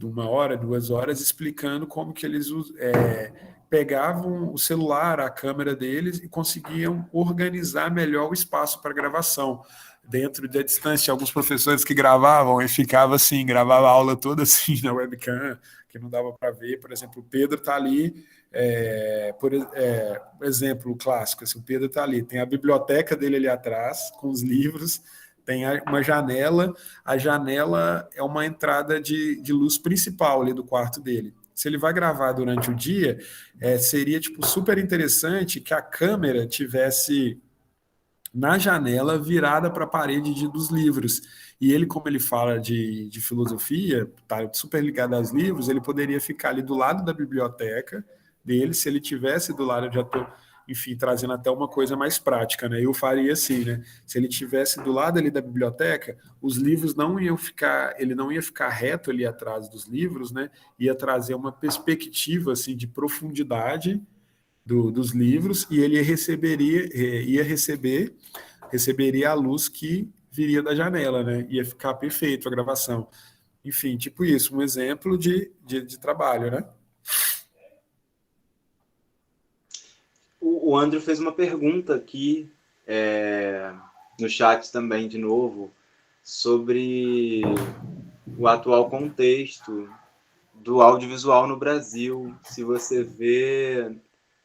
1 hora, 2 horas, explicando como que eles pegavam o celular, a câmera deles e conseguiam organizar melhor o espaço para gravação. Dentro da distância, alguns professores que gravavam e ficava assim, gravava a aula toda assim na webcam, que não dava para ver. Por exemplo, o Pedro está ali, por exemplo clássico, assim, o Pedro está ali, tem a biblioteca dele ali atrás, com os livros, tem uma janela, a janela é uma entrada de luz principal ali do quarto dele. Se ele vai gravar durante o dia, seria tipo super interessante que a câmera tivesse na janela virada para a parede dos livros. E ele, como ele fala de filosofia, tá super ligado aos livros, ele poderia ficar ali do lado da biblioteca dele, se ele tivesse do lado, eu já estou, enfim, trazendo até uma coisa mais prática, né? Eu faria assim, né? Se ele tivesse do lado ali da biblioteca, os livros não iam ficar, ele não ia ficar reto ali atrás dos livros, né? Ia trazer uma perspectiva assim de profundidade dos livros, e ele receberia a luz que viria da janela, né? Ia ficar perfeito a gravação. Enfim, tipo isso, um exemplo de trabalho, né? O Andrew fez uma pergunta aqui no chat também, de novo, sobre o atual contexto do audiovisual no Brasil. Se você vê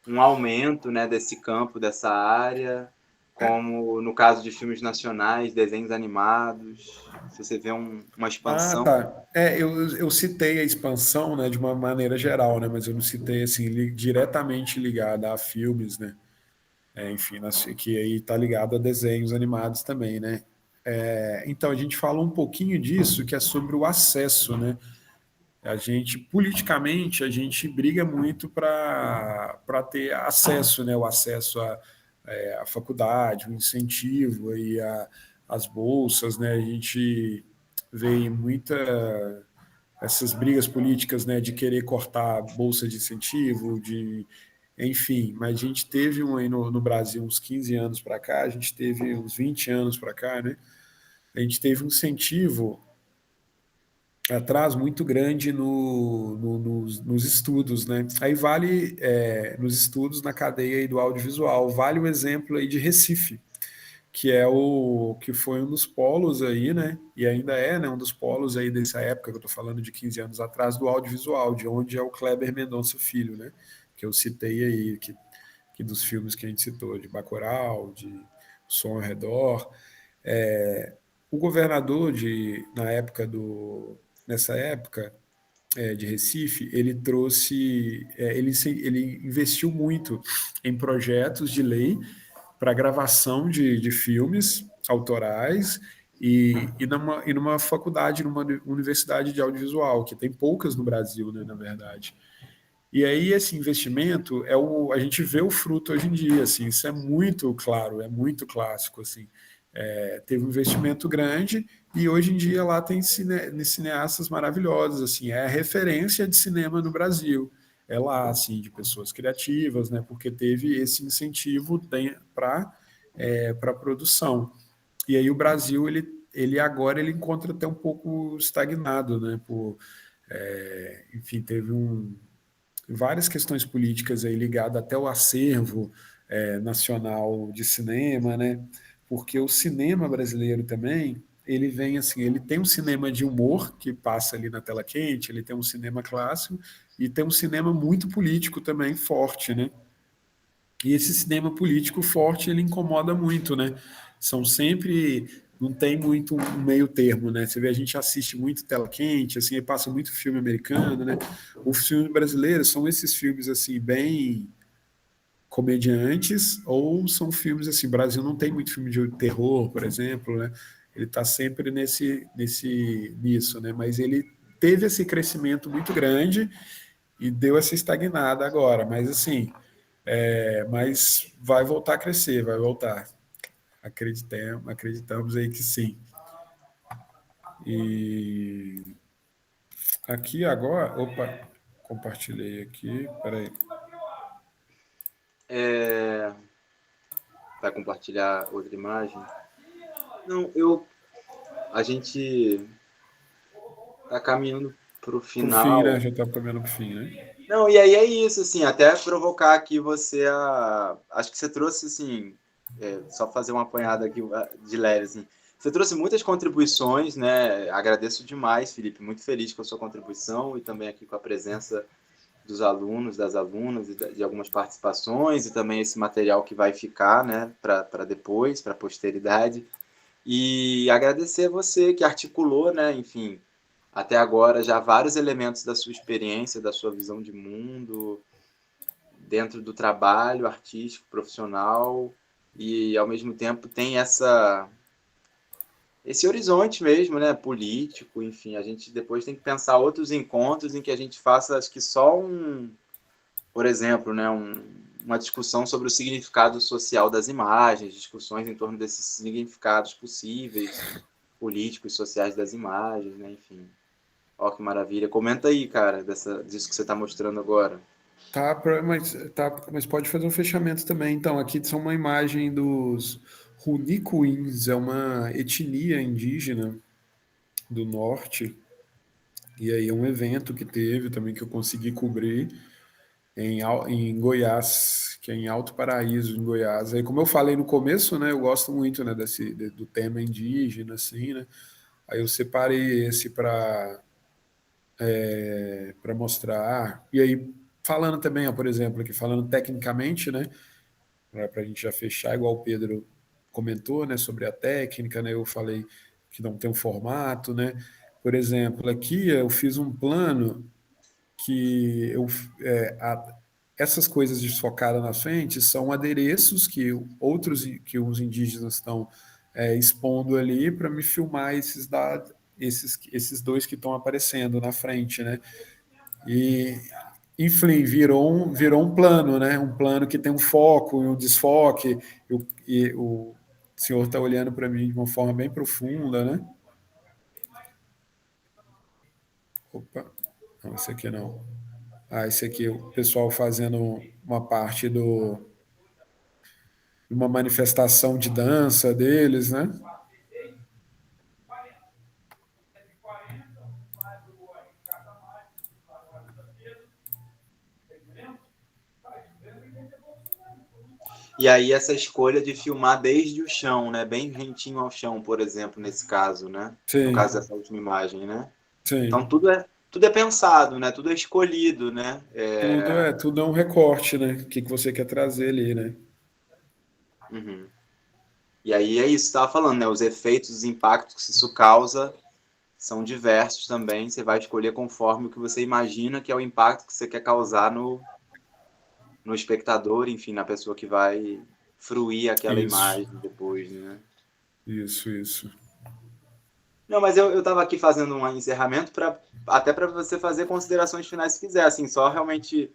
um aumento, né, desse campo, dessa área, como no caso de filmes nacionais, desenhos animados, se você vê uma expansão. Tá. Eu citei a expansão, né, de uma maneira geral, né, mas eu não citei assim diretamente ligada a filmes, né? Enfim, que aí está ligado a desenhos animados também, né? Então a gente falou um pouquinho disso, que é sobre o acesso, né? Politicamente, a gente briga muito para ter acesso, né? O acesso à faculdade, o incentivo aí às bolsas, né? A gente vê essas brigas políticas, né? De querer cortar a bolsa de incentivo, enfim, mas a gente teve aí no Brasil uns 15 anos para cá, a gente teve uns 20 anos para cá, né? A gente teve um incentivo atrás muito grande nos estudos, né? Aí nos estudos na cadeia aí do audiovisual, vale o exemplo aí de Recife. que foi um dos polos aí, né? E ainda é, né, um dos polos aí dessa época que eu estou falando de 15 anos atrás do audiovisual, de onde é o Kleber Mendonça Filho, né? Que eu citei aí, que dos filmes que a gente citou, de Bacurau, de Som ao Redor. O governador na época nessa época de Recife, ele trouxe, ele investiu muito em projetos de lei para gravação de filmes autorais e numa faculdade, numa universidade de audiovisual, que tem poucas no Brasil, né, na verdade. E aí esse investimento a gente vê o fruto hoje em dia, assim, isso é muito claro, é muito clássico, assim. Teve um investimento grande e hoje em dia lá tem cineastas maravilhosos, assim, é a referência de cinema no Brasil. É lá, assim, de pessoas criativas, né, porque teve esse incentivo para produção. E aí o Brasil, ele agora ele encontra até um pouco estagnado, né, enfim, teve várias questões políticas aí ligadas até o acervo nacional de cinema, né? Porque o cinema brasileiro também, ele vem assim, ele tem um cinema de humor que passa ali na tela quente, ele tem um cinema clássico e tem um cinema muito político também forte, né? E esse cinema político forte, ele incomoda muito, né? São sempre não tem muito um meio termo, né? Você vê, a gente assiste muito tela quente, assim, passa muito filme americano, né? Os filmes brasileiros são esses filmes, assim, bem comediantes, ou são filmes, assim, o Brasil não tem muito filme de terror, por exemplo, né? Ele está sempre nisso, né? Mas ele teve esse crescimento muito grande e deu essa estagnada agora, mas assim, mas vai voltar a crescer, vai voltar. Acreditamos aí que sim. E aqui agora, opa, compartilhei aqui, peraí. Vai compartilhar outra imagem? Não, a gente tá caminhando pro Pro fim, né? final. Já tá caminhando pro fim, né? Não, e aí é isso, assim, até provocar aqui você a. Acho que você trouxe, assim, só fazer uma apanhada aqui de leve, assim. Você trouxe muitas contribuições, né? Agradeço demais, Felipe, muito feliz com a sua contribuição e também aqui com a presença dos alunos, das alunas e de algumas participações e também esse material que vai ficar, né, para depois, para a posteridade. E agradecer a você que articulou, né, enfim, até agora já vários elementos da sua experiência, da sua visão de mundo, dentro do trabalho artístico, profissional, e ao mesmo tempo tem esse horizonte mesmo, né, político, enfim, a gente depois tem que pensar outros encontros em que a gente faça, acho que só por exemplo, né, uma discussão sobre o significado social das imagens, discussões em torno desses significados possíveis, políticos, sociais das imagens, né, enfim. Ó, que maravilha. Comenta aí, cara, disso que você está mostrando agora. Mas pode fazer um fechamento também. Então, aqui são uma imagem dos Runicuins, é uma etnia indígena do norte. E aí é um evento que teve também que eu consegui cobrir em Goiás, que é em Alto Paraíso, em Goiás. Aí, como eu falei no começo, né, eu gosto muito, né, do tema indígena, assim, né? Aí eu separei esse para mostrar. E aí, falando também, ó, por exemplo, aqui falando tecnicamente, né, para a gente já fechar, igual o Pedro comentou, né, sobre a técnica, né, eu falei que não tem um formato, né. Por exemplo, aqui eu fiz um plano que essas coisas desfocadas na frente são adereços que os indígenas estão expondo ali para me filmar esses dados, esses dois que estão aparecendo na frente, né? E enfim, virou um plano, né? Um plano que tem um foco e um desfoque. E o senhor está olhando para mim de uma forma bem profunda, né? Opa, não, esse aqui não. Ah, esse aqui, o pessoal fazendo uma parte de uma manifestação de dança deles, né? E aí essa escolha de filmar desde o chão, né? Bem rentinho ao chão, por exemplo, nesse caso, né? No caso Sim, dessa última imagem, né? Então sim. tudo é pensado, né? Tudo é escolhido, né? Tudo é um recorte, né? O que que você quer trazer ali, né? Uhum. E aí é isso que você estava falando, né? Os efeitos, os impactos que isso causa são diversos também. Você vai escolher conforme o que você imagina que é o impacto que você quer causar no espectador, enfim, na pessoa que vai fruir aquela Isso, imagem depois, né? isso. Não, mas eu estava aqui fazendo um encerramento até para você fazer considerações finais se quiser, assim, só realmente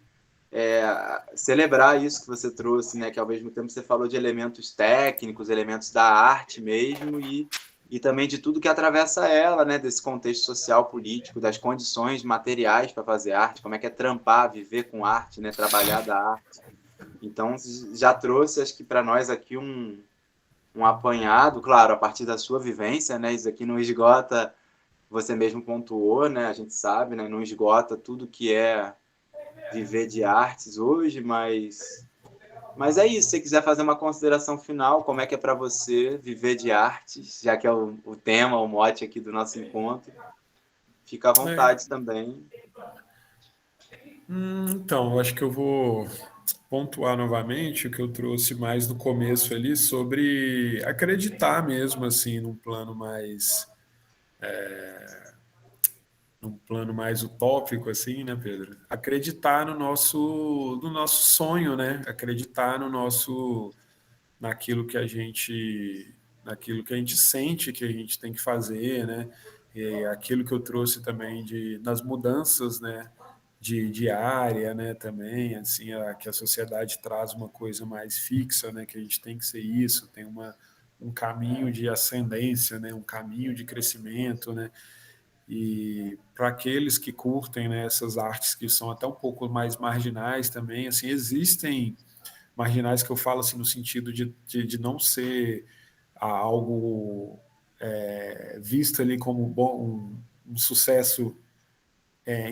celebrar isso que você trouxe, né? Que ao mesmo tempo você falou de elementos técnicos, elementos da arte mesmo e também de tudo que atravessa ela, né? Desse contexto social, político, das condições materiais para fazer arte, como é que é trampar, viver com arte, né? Trabalhar da arte. Então já trouxe, acho que para nós aqui um apanhado, claro, a partir da sua vivência, né? Isso aqui não esgota, você mesmo pontuou, né? A gente sabe, né? Não esgota tudo que é viver de artes hoje, mas é isso. Se você quiser fazer uma consideração final, como é que é para você viver de artes, já que é o tema, o mote aqui do nosso encontro, fica à É, vontade também. então, eu acho que eu vou pontuar novamente o que eu trouxe mais no começo ali sobre acreditar mesmo assim num plano mais utópico assim, né, Pedro? Acreditar no nosso sonho, né? Acreditar no nosso naquilo que a gente naquilo que a gente sente que a gente tem que fazer, né? E aquilo que eu trouxe também nas mudanças, né? De área, né? Também assim que a sociedade traz uma coisa mais fixa, né? Que a gente tem que ser isso, tem um caminho de ascendência, né? Um caminho de crescimento, né? E para aqueles que curtem, né, essas artes que são até um pouco mais marginais também, assim, existem marginais que eu falo assim no sentido de não ser algo visto ali como bom, um sucesso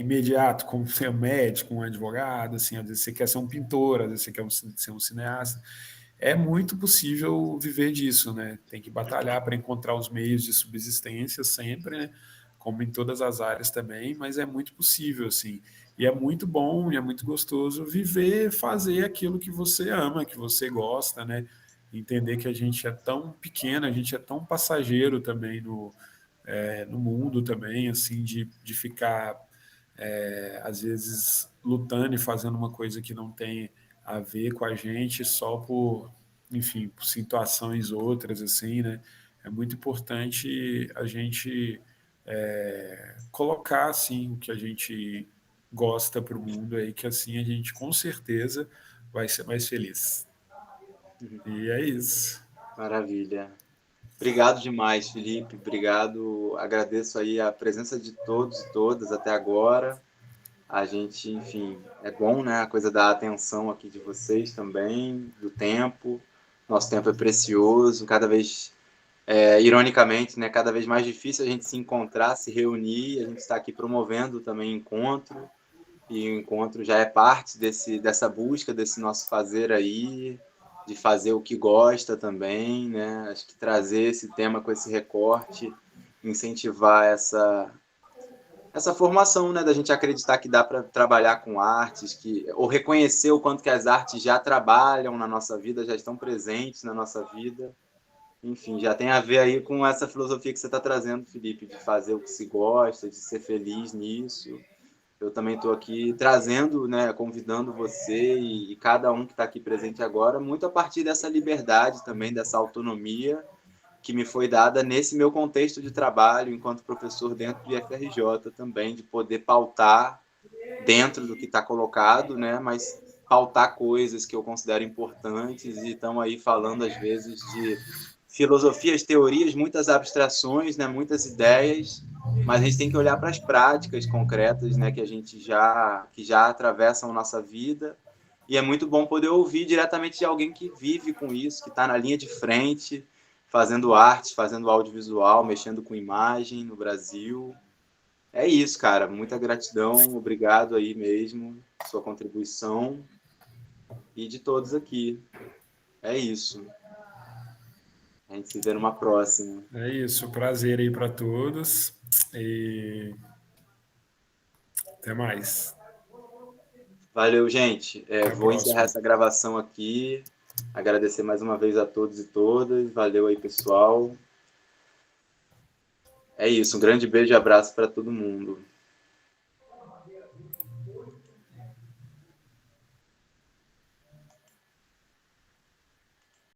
imediato, como ser um médico, um advogado, assim, às vezes você quer ser um pintor, às vezes você quer ser um cineasta. É muito possível viver disso, né? Tem que batalhar para encontrar os meios de subsistência sempre, né? Como em todas as áreas também, mas é muito possível, assim. E é muito bom e é muito gostoso viver, fazer aquilo que você ama, que você gosta, né? Entender que a gente é tão pequeno, a gente é tão passageiro também no mundo também, assim, de ficar, às vezes, lutando e fazendo uma coisa que não tem a ver com a gente só por, enfim, por situações outras, assim, né? É muito importante a gente colocar, assim, o que a gente gosta para o mundo aí, que assim a gente com certeza vai ser mais feliz. E é isso. Maravilha. Obrigado demais, Felipe. Obrigado. Agradeço aí a presença de todos e todas até agora. A gente, enfim, é bom, né? A coisa da atenção aqui de vocês também, do tempo. Nosso tempo é precioso, cada vez, ironicamente, né? Cada vez mais difícil a gente se encontrar, se reunir. A gente está aqui promovendo também encontro, e o encontro já é parte dessa busca, desse nosso fazer aí, de fazer o que gosta também, né? Acho que trazer esse tema com esse recorte, incentivar essa formação, né, da gente acreditar que dá para trabalhar com artes, ou reconhecer o quanto que as artes já trabalham na nossa vida, já estão presentes na nossa vida. Enfim, já tem a ver aí com essa filosofia que você está trazendo, Felipe, de fazer o que se gosta, de ser feliz nisso. Eu também estou aqui trazendo, né, convidando você e cada um que está aqui presente agora, muito a partir dessa liberdade também, dessa autonomia que me foi dada nesse meu contexto de trabalho enquanto professor dentro do IFRJ também, de poder pautar dentro do que está colocado, né? Mas pautar coisas que eu considero importantes e estão aí falando às vezes de filosofias, teorias, muitas abstrações, né? Muitas ideias, mas a gente tem que olhar para as práticas concretas, né? Que já atravessam a nossa vida. E é muito bom poder ouvir diretamente de alguém que vive com isso, que está na linha de frente, fazendo arte, fazendo audiovisual, mexendo com imagem no Brasil. É isso, cara. Muita gratidão. Obrigado aí mesmo, sua contribuição e de todos aqui. É isso. A gente se vê numa próxima. É isso, prazer aí para todos e até mais. Valeu, gente. Até a Vou encerrar próxima. essa gravação aqui. Agradecer mais uma vez a todos e todas. Valeu aí, pessoal. É isso. Um grande beijo e abraço para todo mundo.